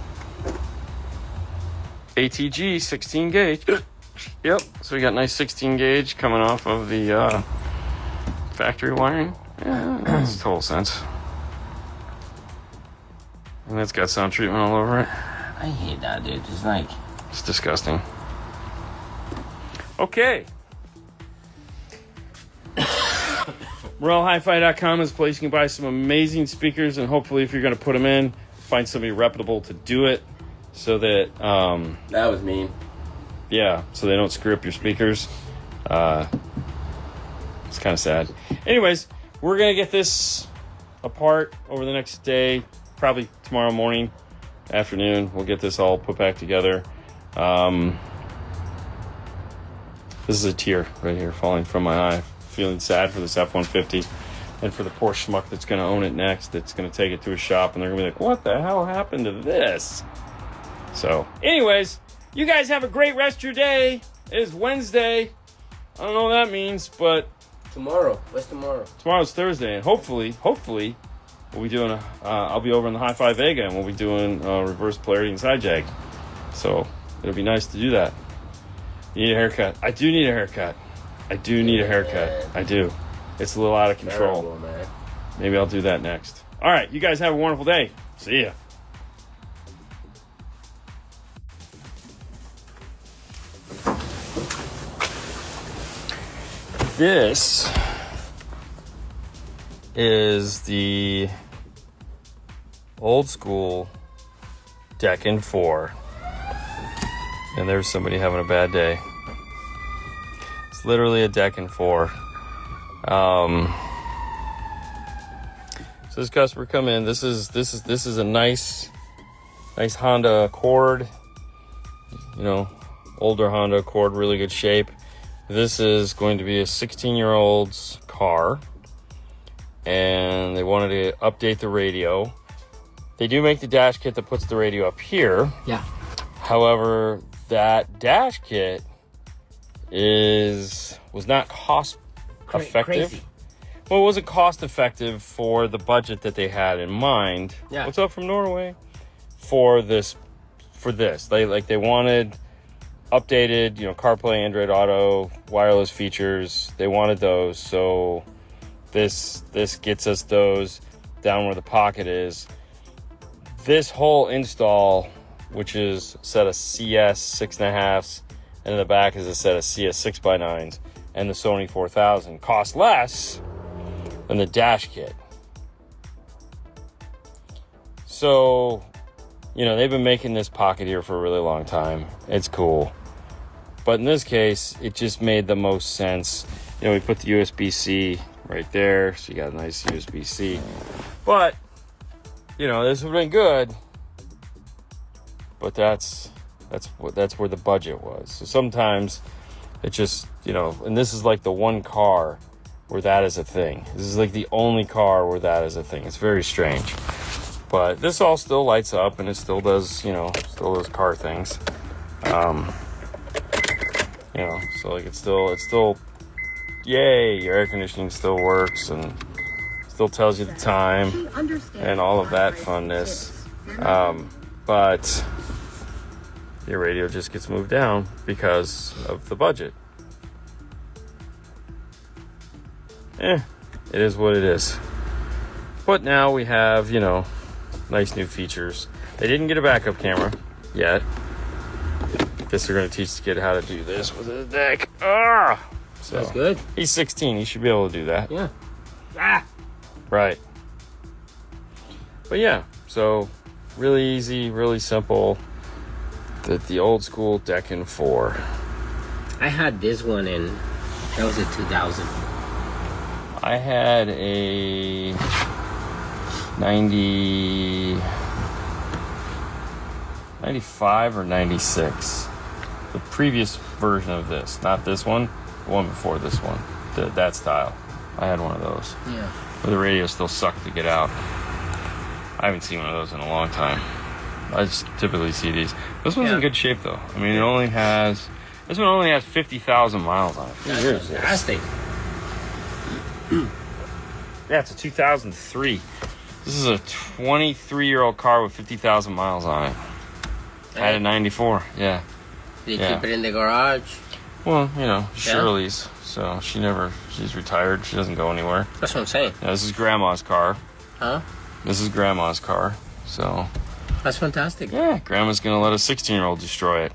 ATG 16 gauge. Yep. So we got nice 16 gauge coming off of the factory wiring. Yeah, that makes total sense. And it's got sound treatment all over it. I hate that, dude. It's like... It's disgusting. Okay. MorelHiFi.com is a place you can buy some amazing speakers, and hopefully if you're going to put them in, find somebody reputable to do it so that, That was mean. yeah, so they don't screw up your speakers. It's kind of sad. Anyways, we're going to get this apart over the next day, probably tomorrow morning, afternoon. We'll get this all put back together. This is a tear right here falling from my eye. Feeling sad for this F-150 and for the poor schmuck that's going to own it next, that's going to take it to a shop, and they're going to be like, what the hell happened to this? So, anyways, you guys have a great rest of your day. It is Wednesday. I don't know what that means, but Tomorrow. What's tomorrow? tomorrow's Thursday, and hopefully, we'll be doing I'll be over in the Hi-Fi Vega, and we'll be doing reverse polarity and side jag. So, it'll be nice to do that. You need a haircut. I do need a haircut. I do. It's a little out of control. Terrible, man. Maybe I'll do that next. All right, you guys have a wonderful day. See ya. This is the old school Deck 4. And there's somebody having a bad day. It's literally a Deck 4. So this customer come in. This is a nice Honda Accord. You know, older Honda Accord, really good shape. This is going to be a 16-year-old's car, and they wanted to update the radio. They do make the dash kit that puts the radio up here. Yeah. However, that dash kit was not cost effective. Crazy. Well, it wasn't cost effective for the budget that they had in mind. Yeah. What's up from Norway? For this. They wanted updated, CarPlay, Android Auto, wireless features. They wanted those, so this gets us those down where the pocket is. This whole install, which is a set of CS 6.5s, and in the back is a set of CS 6x9s, and the Sony 4000, cost less than the dash kit. So, they've been making this pocket here for a really long time. It's cool. But in this case, it just made the most sense. We put the USB-C right there, so you got a nice USB-C. But, this would have been good. But that's where the budget was. So sometimes it just, and this is like the one car where that is a thing. This is like the only car where that is a thing. It's very strange. But this all still lights up, and it still does, still does car things. So like it's still yay, your air conditioning still works and still tells you the time and all of that funness. But your radio just gets moved down because of the budget. It is what it is. But now we have, nice new features. They didn't get a backup camera yet. Guess they're going to teach the kid how to do this with his deck. So that's good. He's 16. He should be able to do that. Yeah. Right. But yeah, so really easy, really simple. The old school Deccan 4. I had this one that was a 2000. I had a 95 or 96. The previous version of this, not this one, the one before this one, that style. I had one of those. Yeah. But the radio still sucked to get out. I haven't seen one of those in a long time. I just typically see these. This one's in good shape though. I mean, this one only has 50,000 miles on it. That's fantastic. Yeah, it's a 2003. This is a 23-year-old car with 50,000 miles on it. I had a 94, yeah. Did you keep it in the garage? Well, Shirley's. So she's retired. She doesn't go anywhere. That's what I'm saying. Yeah, this is Grandma's car. Huh? This is Grandma's car. So. That's fantastic. Yeah, Grandma's going to let a 16-year-old destroy it.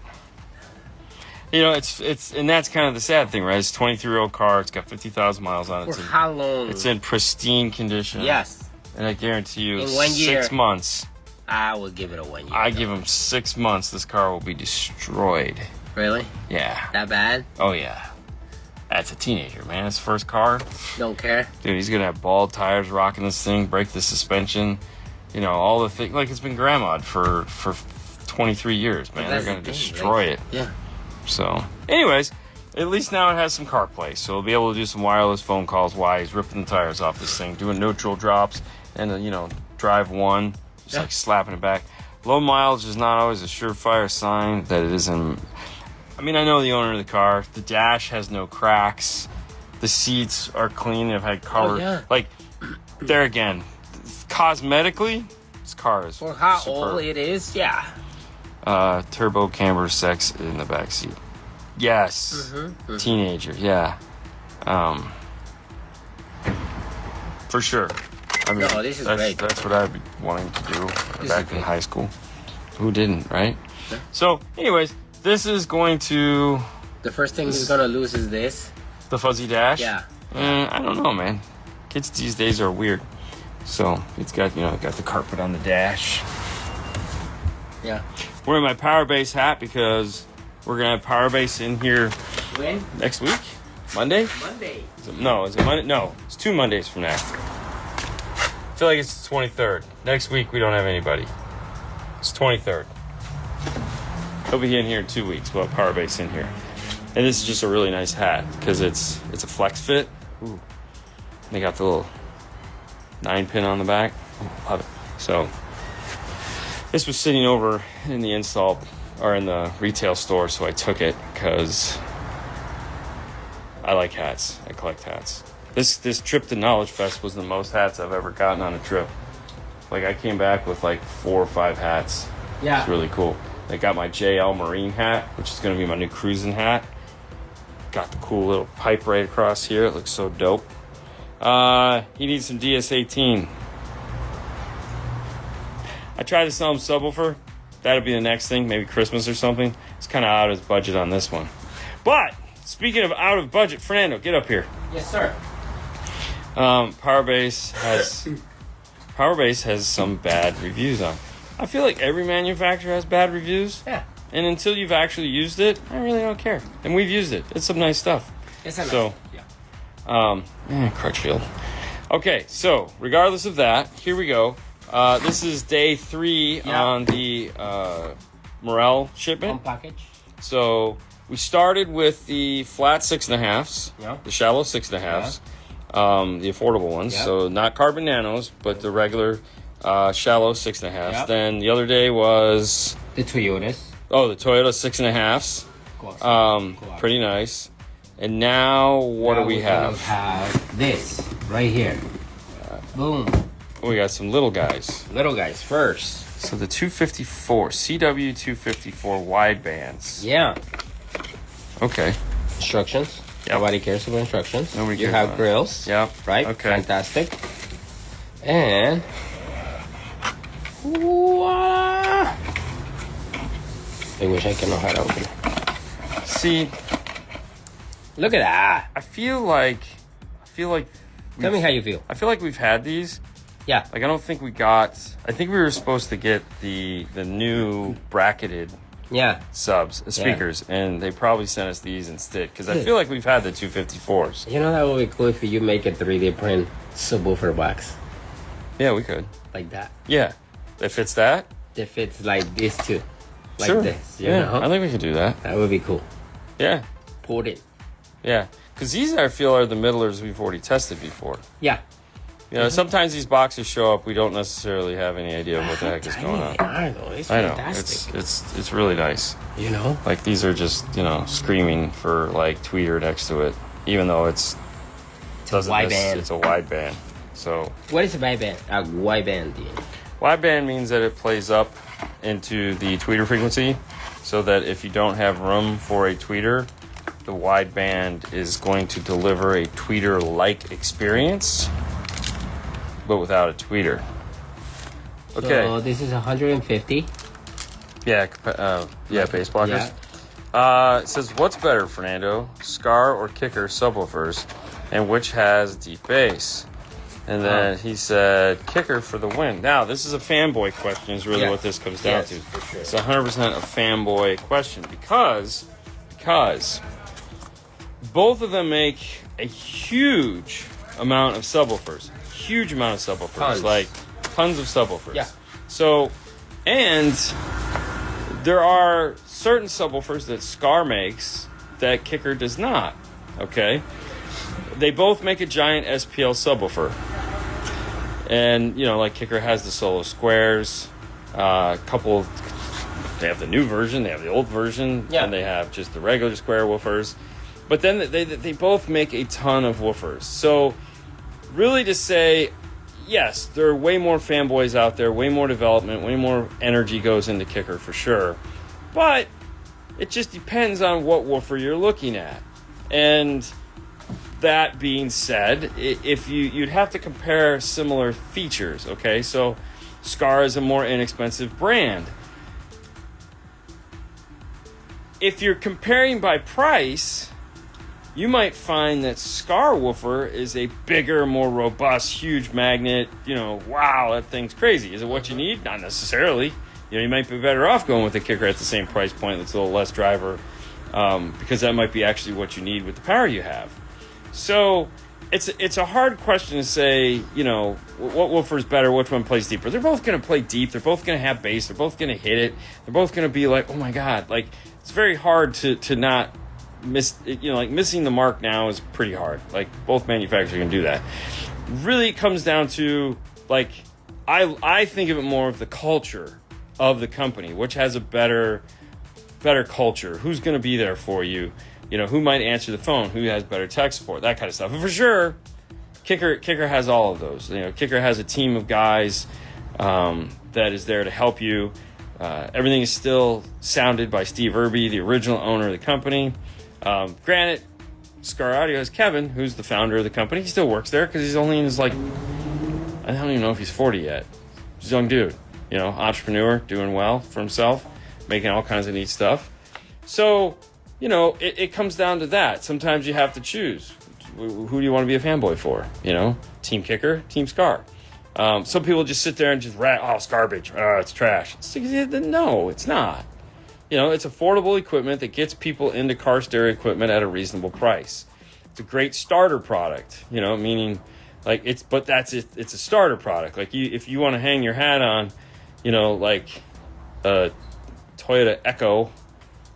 And that's kind of the sad thing, right? It's a 23-year-old car. It's got 50,000 miles on it. For how long? It's in pristine condition. Yes. And I guarantee you, in 1 year, 6 months. I would give it a 1 year. I give him 6 months. This car will be destroyed. Really? Yeah. That bad? Oh yeah. That's a teenager, man. His first car. Don't care. Dude, he's gonna have bald tires rocking this thing, break the suspension. All the things. Like, it's been grandma'd for 23 years, man. They're gonna destroy it. Yeah. So, anyways, at least now it has some CarPlay, so we'll be able to do some wireless phone calls while he's ripping the tires off this thing, doing neutral drops, and drive one, just like slapping it back. Low mileage is not always a surefire sign that it isn't. I mean, I know the owner of the car. The dash has no cracks. The seats are clean. They've had cover. Oh, yeah. Like, there again, cosmetically, this car is for how superb. old it is. Yeah. Turbo camber sex in the back seat. Yes. Teenager. Yeah. For sure. I mean, this is great. That's what I'd be wanting to do back in high school. Who didn't, right? Yeah. So, anyways, this is going to... The first thing he's going to lose is this. The fuzzy dash? Yeah. I don't know, man. Kids these days are weird. So, it's got, got the carpet on the dash. Yeah. Wearing my Power Base hat because we're going to have Power Base in here... When? Next week? Monday? Monday. Is it Monday? No, it's 2 Mondays from now. I feel like it's the 23rd. Next week, we don't have anybody. It's 23rd. He'll be in here in 2 weeks. We'll have Power Base in here. And this is just a really nice hat because it's a flex fit. Ooh. They got the little 9-pin on the back. Love it. So this was sitting over in the install or in the retail store, so I took it because I like hats. I collect hats. This trip to Knowledge Fest was the most hats I've ever gotten on a trip. Like, I came back with like 4 or 5 hats. Yeah. It's really cool. I got my JL Marine hat, which is going to be my new cruising hat. Got the cool little pipe right across here. It looks so dope. He needs some DS18. I tried to sell him subwoofer. That'll be the next thing, maybe Christmas or something. It's kind of out of his budget on this one. But, speaking of out of budget, Fernando, get up here. Yes, sir. Power Base has some bad reviews on. I feel like every manufacturer has bad reviews. Yeah. And until you've actually used it, I really don't care. And we've used it. It's some nice stuff. It's a so, yeah. Crutchfield. Okay, so regardless of that, here we go. This is day 3 on the Morel shipment. Home package. So we started with the flat 6.5s, the shallow 6.5s, the affordable ones. Yeah. So not carbon nanos, but the regular shallow 6.5s. Yeah. Then the other day was the Toyotas. the Toyota 6.5s. Pretty nice. And now, what do we We're have? gonna have this right here. Boom. We got some little guys. Little guys first. So the 254, CW 254 widebands. Yeah. Okay. Instructions. Yep. Nobody cares about instructions. Nobody You cares have about grills. Yep. Right? Okay. Fantastic. And voila! I wish I could know how to open it. See, Look at that. I feel like Tell me how you feel. I feel like we've had these. Yeah. Like I don't think we got. I think we were supposed to get the new bracketed Yeah. subs, speakers, and they probably sent us these instead because I feel like we've had the 254s. You know that would be cool if you make a 3D print subwoofer box Yeah, we could. like that. Yeah, that fits that. That fits like this too. Like Sure. this. You Yeah, know? I think we could do that. That would be cool. Yeah, Put it. yeah, because these I feel are the middlers we've already tested before. Yeah. You know, sometimes these boxes show up, we don't necessarily have any idea what the heck is going on. I know. It's I know fantastic. it's really nice. You know? Like these are just screaming for like tweeter next to it, even though it's wideband. It's a wideband. So What is a wideband? A wideband. wideband means that it plays up into the tweeter frequency, so that if you don't have room for a tweeter, the wideband is going to deliver a tweeter-like experience, but without a tweeter. Okay. So this is 150. Yeah, bass blockers. It says, what's better, Fernando? Scar or Kicker subwoofers, and which has deep bass? And then he said, Kicker for the win. Now, this is a fanboy question, is really what this comes down to. For sure. It's 100% a fanboy question because both of them make a huge amount of subwoofers. Huge amount of subwoofers. Tons. Like, tons of subwoofers. Yeah. So, and there are certain subwoofers that Scar makes that Kicker does not. Okay? They both make a giant SPL subwoofer. And, like Kicker has the solo squares. They have the new version, they have the old version, and they have just the regular square woofers. But then they both make a ton of woofers. So, really to say, yes, there are way more fanboys out there, way more development, way more energy goes into Kicker for sure. But it just depends on what woofer you're looking at. And that being said, if you'd have to compare similar features, okay? So Scar is a more inexpensive brand. If you're comparing by price, you might find that Scar woofer is a bigger, more robust, huge magnet. Wow, that thing's crazy. Is it what you need? Not necessarily. You might be better off going with a Kicker at the same price point that's a little less driver, because that might be actually what you need with the power you have. So it's a hard question to say, what woofer is better, which one plays deeper. They're both going to play deep. They're both going to have bass. They're both going to hit it. They're both going to be like, oh my God. Like, it's very hard to not miss, like missing the mark now is pretty hard. Like, both manufacturers can do that. Really it comes down to, like, I think of it more of the culture of the company, which has a better culture. Who's going to be there for you? Who might answer the phone? Who has better tech support? That kind of stuff. And for sure, Kicker has all of those. Kicker has a team of guys that is there to help you. Everything is still sounded by Steve Irby, the original owner of the company. Granted, Scar Audio has Kevin, who's the founder of the company. He still works there because he's only in his, I don't even know if he's 40 yet. He's a young dude. Entrepreneur, doing well for himself, making all kinds of neat stuff. So, it comes down to that. Sometimes you have to choose. Who do you want to be a fanboy for? Team Kicker, Team Scar. Some people just sit there and just it's garbage. It's trash. No, it's not. It's affordable equipment that gets people into car stereo equipment at a reasonable price. It's a great starter product, meaning it's a starter product. Like if you want to hang your hat on, like a Toyota Echo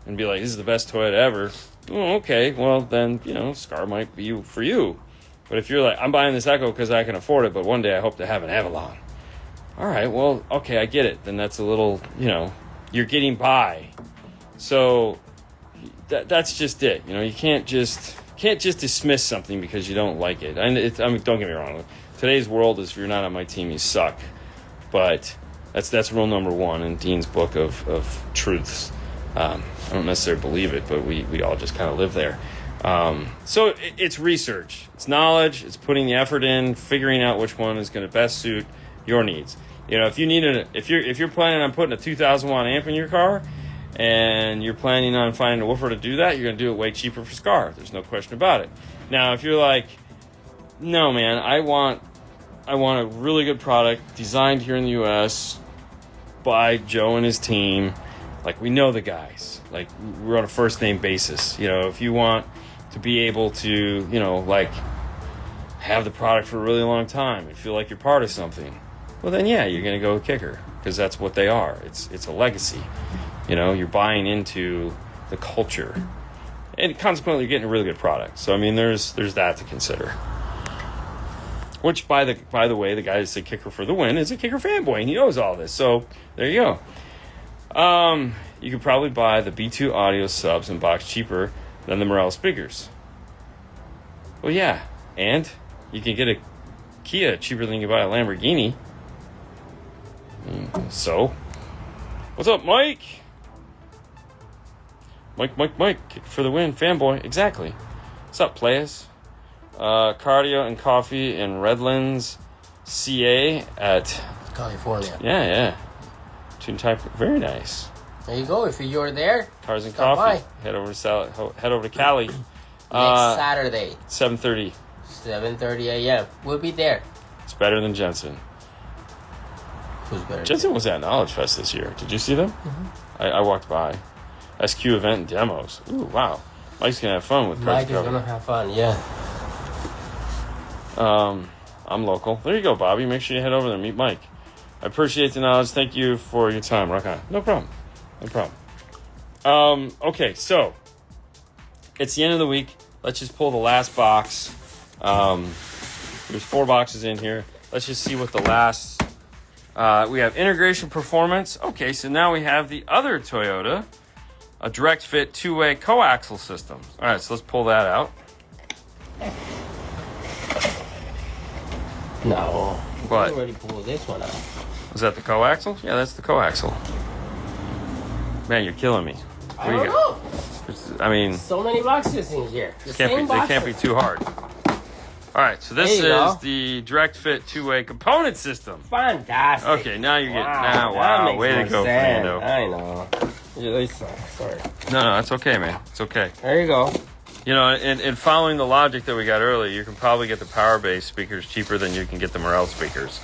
and be like, this is the best Toyota ever. Oh, okay, well then, Scar might be for you. But if you're like, I'm buying this Echo because I can afford it, but one day I hope to have an Avalon. All right, well, okay, I get it. Then that's a little, you're getting by. So that's just it. You can't just can't just dismiss something because you don't like it. And I mean, don't get me wrong. Today's world is if you're not on my team, you suck. But that's rule number one in Dean's book of truths. I don't necessarily believe it, but we all just kind of live there. So it's research, it's knowledge, it's putting the effort in, figuring out which one is going to best suit your needs. You know, if you're planning on putting a 2,000 watt amp in your car, and you're planning on finding a woofer to do that, you're going to do it way cheaper for Scar. There's no question about it. Now, if you're like, no, man, I want a really good product designed here in the U.S. by Joe and his team. Like, we know the guys. Like, we're on a first-name basis. You know, if you want to be able to, you know, like, have the product for a really long time and feel like you're part of something, well, then, yeah, you're going to go with Kicker because that's what they are. It's a legacy. You know, you're buying into the culture, and consequently, you're getting a really good product. So, I mean, there's that to consider. Which, by the way, the guy that said Kicker for the win is a Kicker fanboy, and he knows all this. So, there you go. You could probably buy the B2 audio subs in box cheaper than the Morel speakers. Well, yeah, and you can get a Kia cheaper than you can buy a Lamborghini. So, what's up, Mike? Mike, Kick for the win, fanboy, exactly. What's up, players? Cardio and coffee in Redlands, CA at California. Yeah. Tune type, very nice. There you go. If you're there, Cars and stop coffee. by. Head over to Cali. Next Saturday, 7:30. 7:30 a.m. We'll be there. It's better than Jensen. Who's better? Jensen was at Knowledge Fest this year. Did you see them? Mm-hmm. I walked by. SQ event and demos. Ooh, wow. Mike's gonna have fun with Cars Mike is gonna have fun. Yeah. I'm local. There you go, Bobby. Make sure you head over there and meet Mike. I appreciate the knowledge. Thank you for your time. Rock on. No problem. Okay, so it's the end of the week. Let's just pull the last box. There's 4 boxes in here. Let's just see what the last... we have integration performance. Okay, so now we have the other Toyota, a direct fit 2-way coaxial system. All right, so let's pull that out. No. What? I already pulled this one out. Was that the coaxial? Yeah, that's the coaxial. Man, you're killing me. I don't know. I mean, So many boxes in here. they can't be too hard. All right, so this is the direct fit 2-way component system. Fantastic. Okay, now you're getting... Wow, Wow, way to go, Fernando. I know. They suck. Sorry. No, it's okay, man. It's okay. There you go. You know, in following the logic that we got earlier, you can probably get the power-based speakers cheaper than you can get the Morel speakers.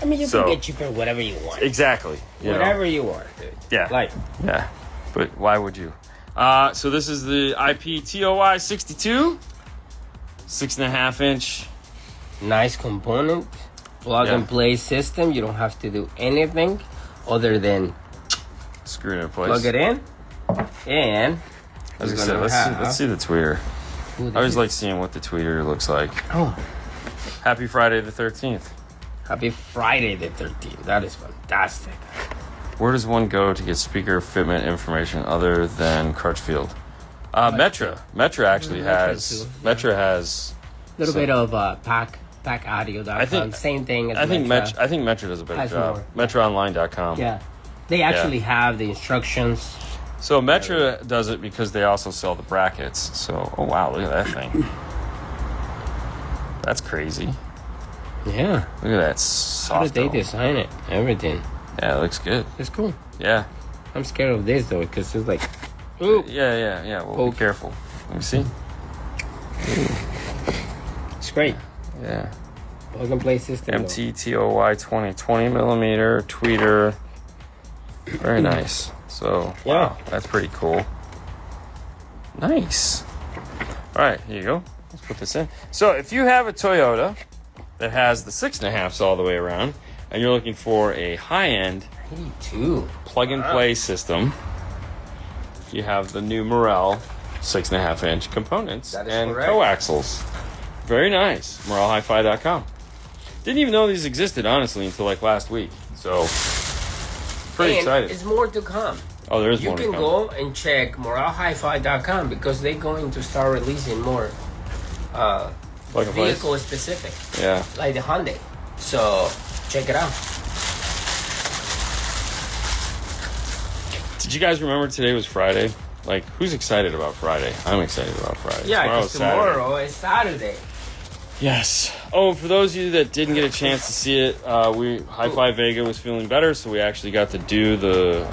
I mean, you can get cheaper whatever you want. Exactly. Whatever you want, dude. Yeah. Yeah. But why would you? So this is the IP-TOI 62. 6.5 inch. Nice component. Plug and play system. You don't have to do anything other than screw it in place. Plug it in. And as I said, let's see the tweeter. I always like seeing what the tweeter looks like. Oh. Happy Friday the 13th. Happy Friday the 13th. That is fantastic. Where does one go to get speaker fitment information other than Crutchfield? Metra. Metra actually has... Metra has... A little bit of packaudio.com. Same thing as Metra. I think Metra does a better job. MetraOnline.com. Yeah. They actually have the instructions. So Metra does it because they also sell the brackets. So, oh wow, look at that thing. That's crazy. Yeah. Look at that soft. How did they design it? Everything. Yeah, it looks good. It's cool. Yeah. I'm scared of this though because it's like, ooh. Yeah. Well, be careful. Let me see. It's great. Yeah. Plug and play system. MTTOY 20 millimeter tweeter. Very nice. So, wow, that's pretty cool. Nice. All right, here you go. Let's put this in. So, if you have a Toyota that has the 6.5s all the way around, and you're looking for a high-end plug-and-play system, you have the new Morel 6.5 inch components and coaxials. Very nice. MorelHiFi.com. Didn't even know these existed, honestly, until like last week. So, pretty excited. It's more to come. Oh, there is You more to can come. go and check morelhifi.com because they're going to start releasing more Like a place? vehicle specific, Yeah. like the Hyundai. So check it out. Did you guys remember today was Friday? Like, who's excited about Friday? I'm excited about Friday. Yeah, Tomorrow's because tomorrow is Saturday. Yes. Oh, for those of you that didn't get a chance to see it, Hi-Fi Vega was feeling better, so we actually got to do the...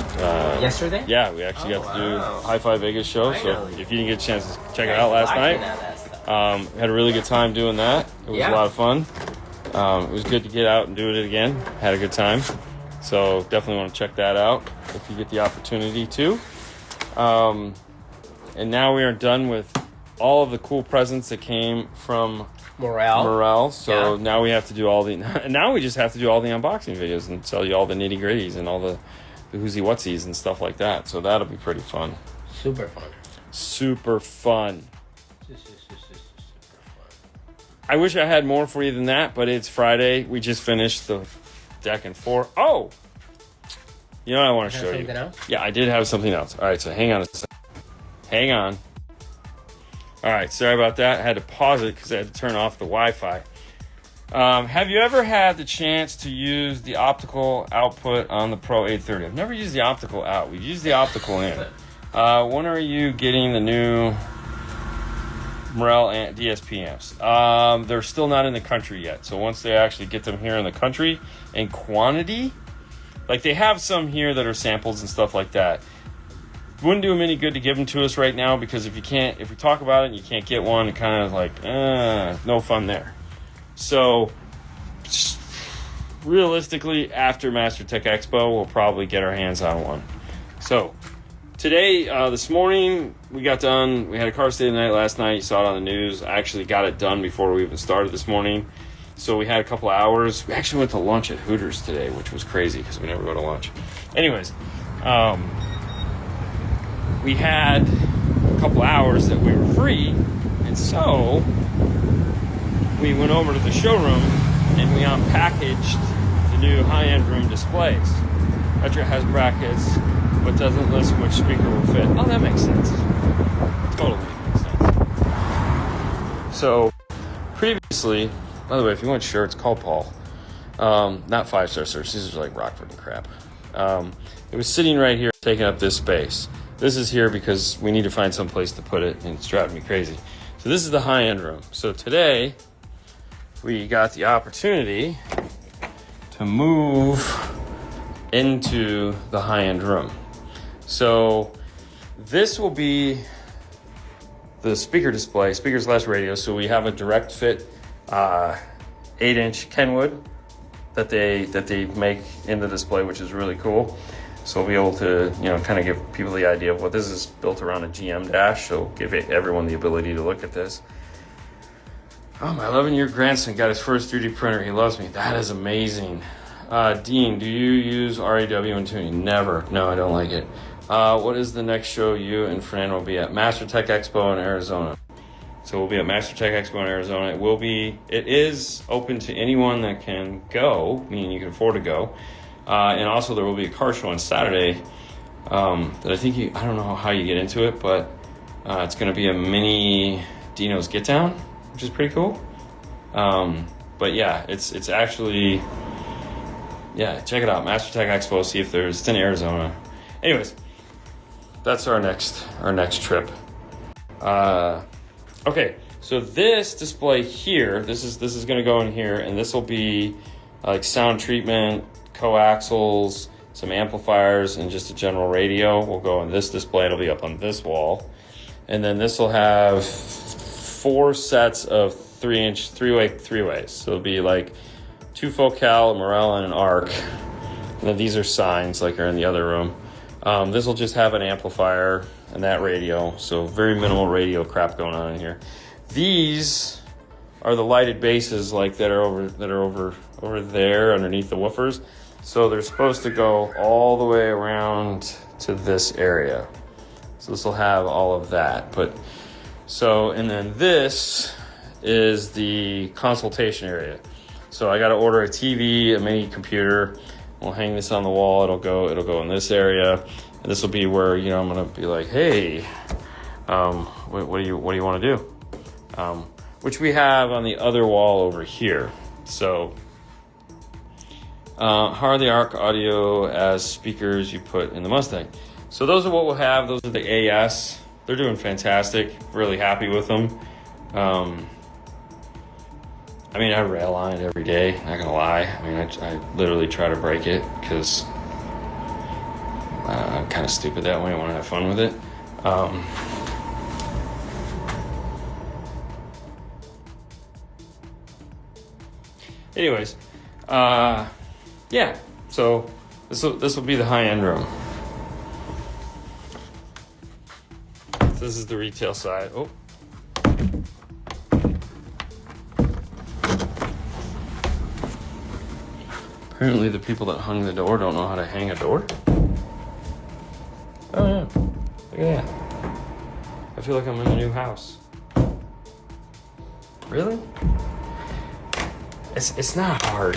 Yesterday? Yeah, we actually got to do wow. Hi-Fi Vegas show, so Finally. if you didn't get a chance to check it out last night, had a really good time doing that. It was a lot of fun. It was good to get out and do it again. Had a good time. So definitely want to check that out if you get the opportunity to. And now we are done with all of the cool presents that came from Morel. So now we have to do now we just have to do all the unboxing videos and tell you all the nitty gritties and all the whoozy whatsies and stuff like that. So that'll be pretty fun. Super fun. Super fun. I wish I had more for you than that, but it's Friday. We just finished the deck and 4. Oh! You know what I want to show you? Else? Yeah, I did have something else. All right, so hang on a second. Hang on. All right, sorry about that. I had to pause it because I had to turn off the Wi-Fi. Have you ever had the chance to use the optical output on the Pro 830? I've never used the optical out. We've used the optical in. When are you getting the new Morel DSP amps? They're still not in the country yet. So once they actually get them here in the country in quantity, like they have some here that are samples and stuff like that. Wouldn't do them any good to give them to us right now because if we talk about it and you can't get one, it kind of like, no fun there. So realistically, after Master Tech Expo, we'll probably get our hands on one. So today, this morning, we got done. We had a car stay the night last night. You saw it on the news. I actually got it done before we even started this morning. So we had a couple of hours. We actually went to lunch at Hooters today, which was crazy because we never go to lunch. Anyways, we had a couple of hours that we were free. And so we went over to the showroom and we unpackaged the new high-end room displays. Retro has brackets, but doesn't list which speaker will fit. Oh, that makes sense. Totally makes sense. So, previously, by the way, if you want shirts, call Paul. Not 5-star search. These are like Rockford and crap. It was sitting right here, taking up this space. This is here because we need to find some place to put it, and it's driving me crazy. So this is the high-end room. So today, we got the opportunity to move into the high-end room. So this will be the speaker display, speaker/radio. So we have a direct fit 8-inch Kenwood that they make in the display, which is really cool. So we'll be able to, kind of give people the idea of what this is built around a GM dash. So give everyone the ability to look at this. Oh, my 11-year grandson got his first 3D printer. He loves me. That is amazing. Dean, do you use RAW in tuning? Never. No, I don't like it. What is the next show you and Fernando will be at? Master Tech Expo in Arizona. So we'll be at Master Tech Expo in Arizona. It is open to anyone that can go, meaning you can afford to go. And also there will be a car show on Saturday that I don't know how you get into it, but it's going to be a mini Dino's Get Down, which is pretty cool. But yeah, it's actually, check it out. Master Tech Expo, see if it's in Arizona. Anyways, that's our next trip. Okay, so this display here, this is going to go in here, and this will be like sound treatment, coaxials, some amplifiers, and just a general radio will go in this display. It'll be up on this wall. And then this will have 4 sets of 3-inch three-ways. So it'll be like 2 Focal, a Morel, and an Arc. And then these are signs like are in the other room. This will just have an amplifier and that radio. So very minimal radio crap going on in here. These are the lighted bases like that are over there underneath the woofers. So they're supposed to go all the way around to this area. So this will have all of that. And then this is the consultation area. So I got to order a TV, a mini computer, We'll hang this on the wall. It'll go in this area. And this will be where, you know, I'm gonna be like, hey, what do you want to do? Which we have on the other wall over here. So, how are the ARC audio as speakers you put in the Mustang? So those are what we'll have. Those are the AS. They're doing fantastic. Really happy with them. I mean, I rail on it every day, not gonna lie. I mean, I literally try to break it because I'm kind of stupid that way. I want to have fun with it. Anyways, yeah, so this will be the high-end room. This is the retail side. Oh. Apparently the people that hung the door don't know how to hang a door. Oh yeah, look at that. I feel like I'm in a new house. Really? It's not hard.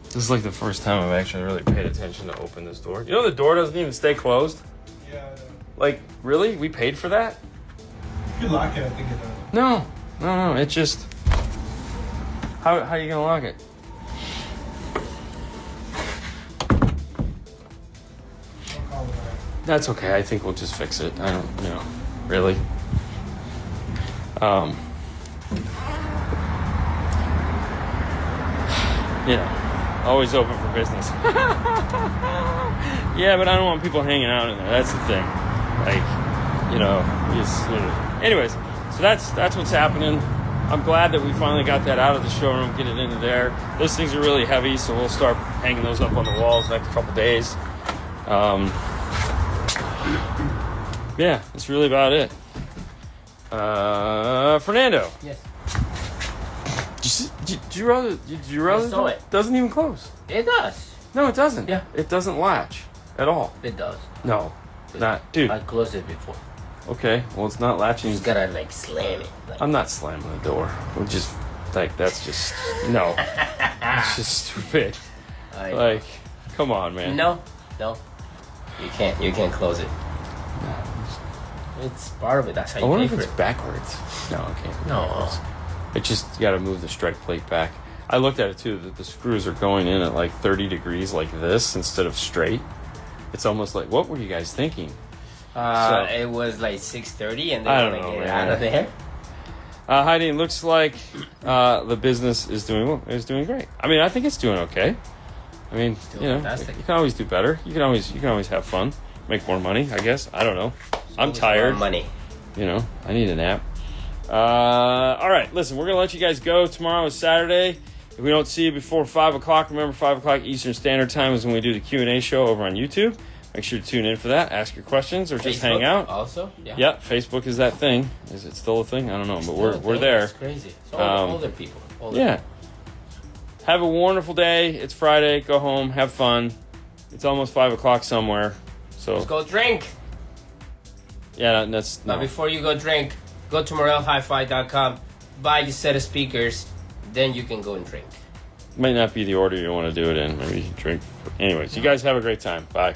This is like the first time I've actually really paid attention to open this door. You know the door doesn't even stay closed? Yeah. Like, really? We paid for that? If you lock it, I think it does. No. It just... How are you gonna lock it? I'll call it back. That's okay. I think we'll just fix it. I don't, you know, really. You know, always open for business. Yeah, but I don't want people hanging out in there. That's the thing. Like, you know, anyways, so that's what's happening. I'm glad that we finally got that out of the showroom, get it into there. Those things are really heavy, so we'll start hanging those up on the walls next couple days. Yeah, that's really about it. Fernando. Yes. Did you rather? I saw it. Doesn't even close. It does. No, it doesn't. Yeah. It doesn't latch at all. It does. No, not, dude. I closed it before. Okay, well, it's not latching. You just gotta like slam it. Like. I'm not slamming the door. We'll just, like, that's just, no. It's just stupid. Like, come on, man. No. You can't close it. It's part of it. That's how you I wonder pay if for it's it. backwards. No, I can't. No. It just, you gotta move the strike plate back. I looked at it too, that the screws are going in at like 30 degrees like this instead of straight. It's almost like, what were you guys thinking? It was like 6:30 and they I want don't to know, get it man. out of there. Heidi, it looks like the business is doing well. It's doing great. I mean, I think it's doing okay. I mean, Still you know, fantastic. you can always do better. You can always have fun, make more money. I guess. I don't know. I'm Always tired. more money. You know, I need a nap. All right, listen, we're gonna let you guys go. Tomorrow is Saturday. If we don't see you before 5 o'clock, remember 5 o'clock Eastern Standard Time is when we do the Q&A show over on YouTube. Make sure to tune in for that. Ask your questions or just Facebook hang out. Also, yeah. Yep, Facebook is that thing. Is it still a thing? I don't know, but we're there. It's crazy. It's older people. Yeah. Have a wonderful day. It's Friday. Go home. Have fun. It's almost 5 o'clock somewhere. So Let's go drink. yeah, that's But before you go drink, go to morelhifi.com, buy your set of speakers, then you can go and drink. might not be the order you want to do it in. Maybe you can drink. Anyways, you guys have a great time. Bye.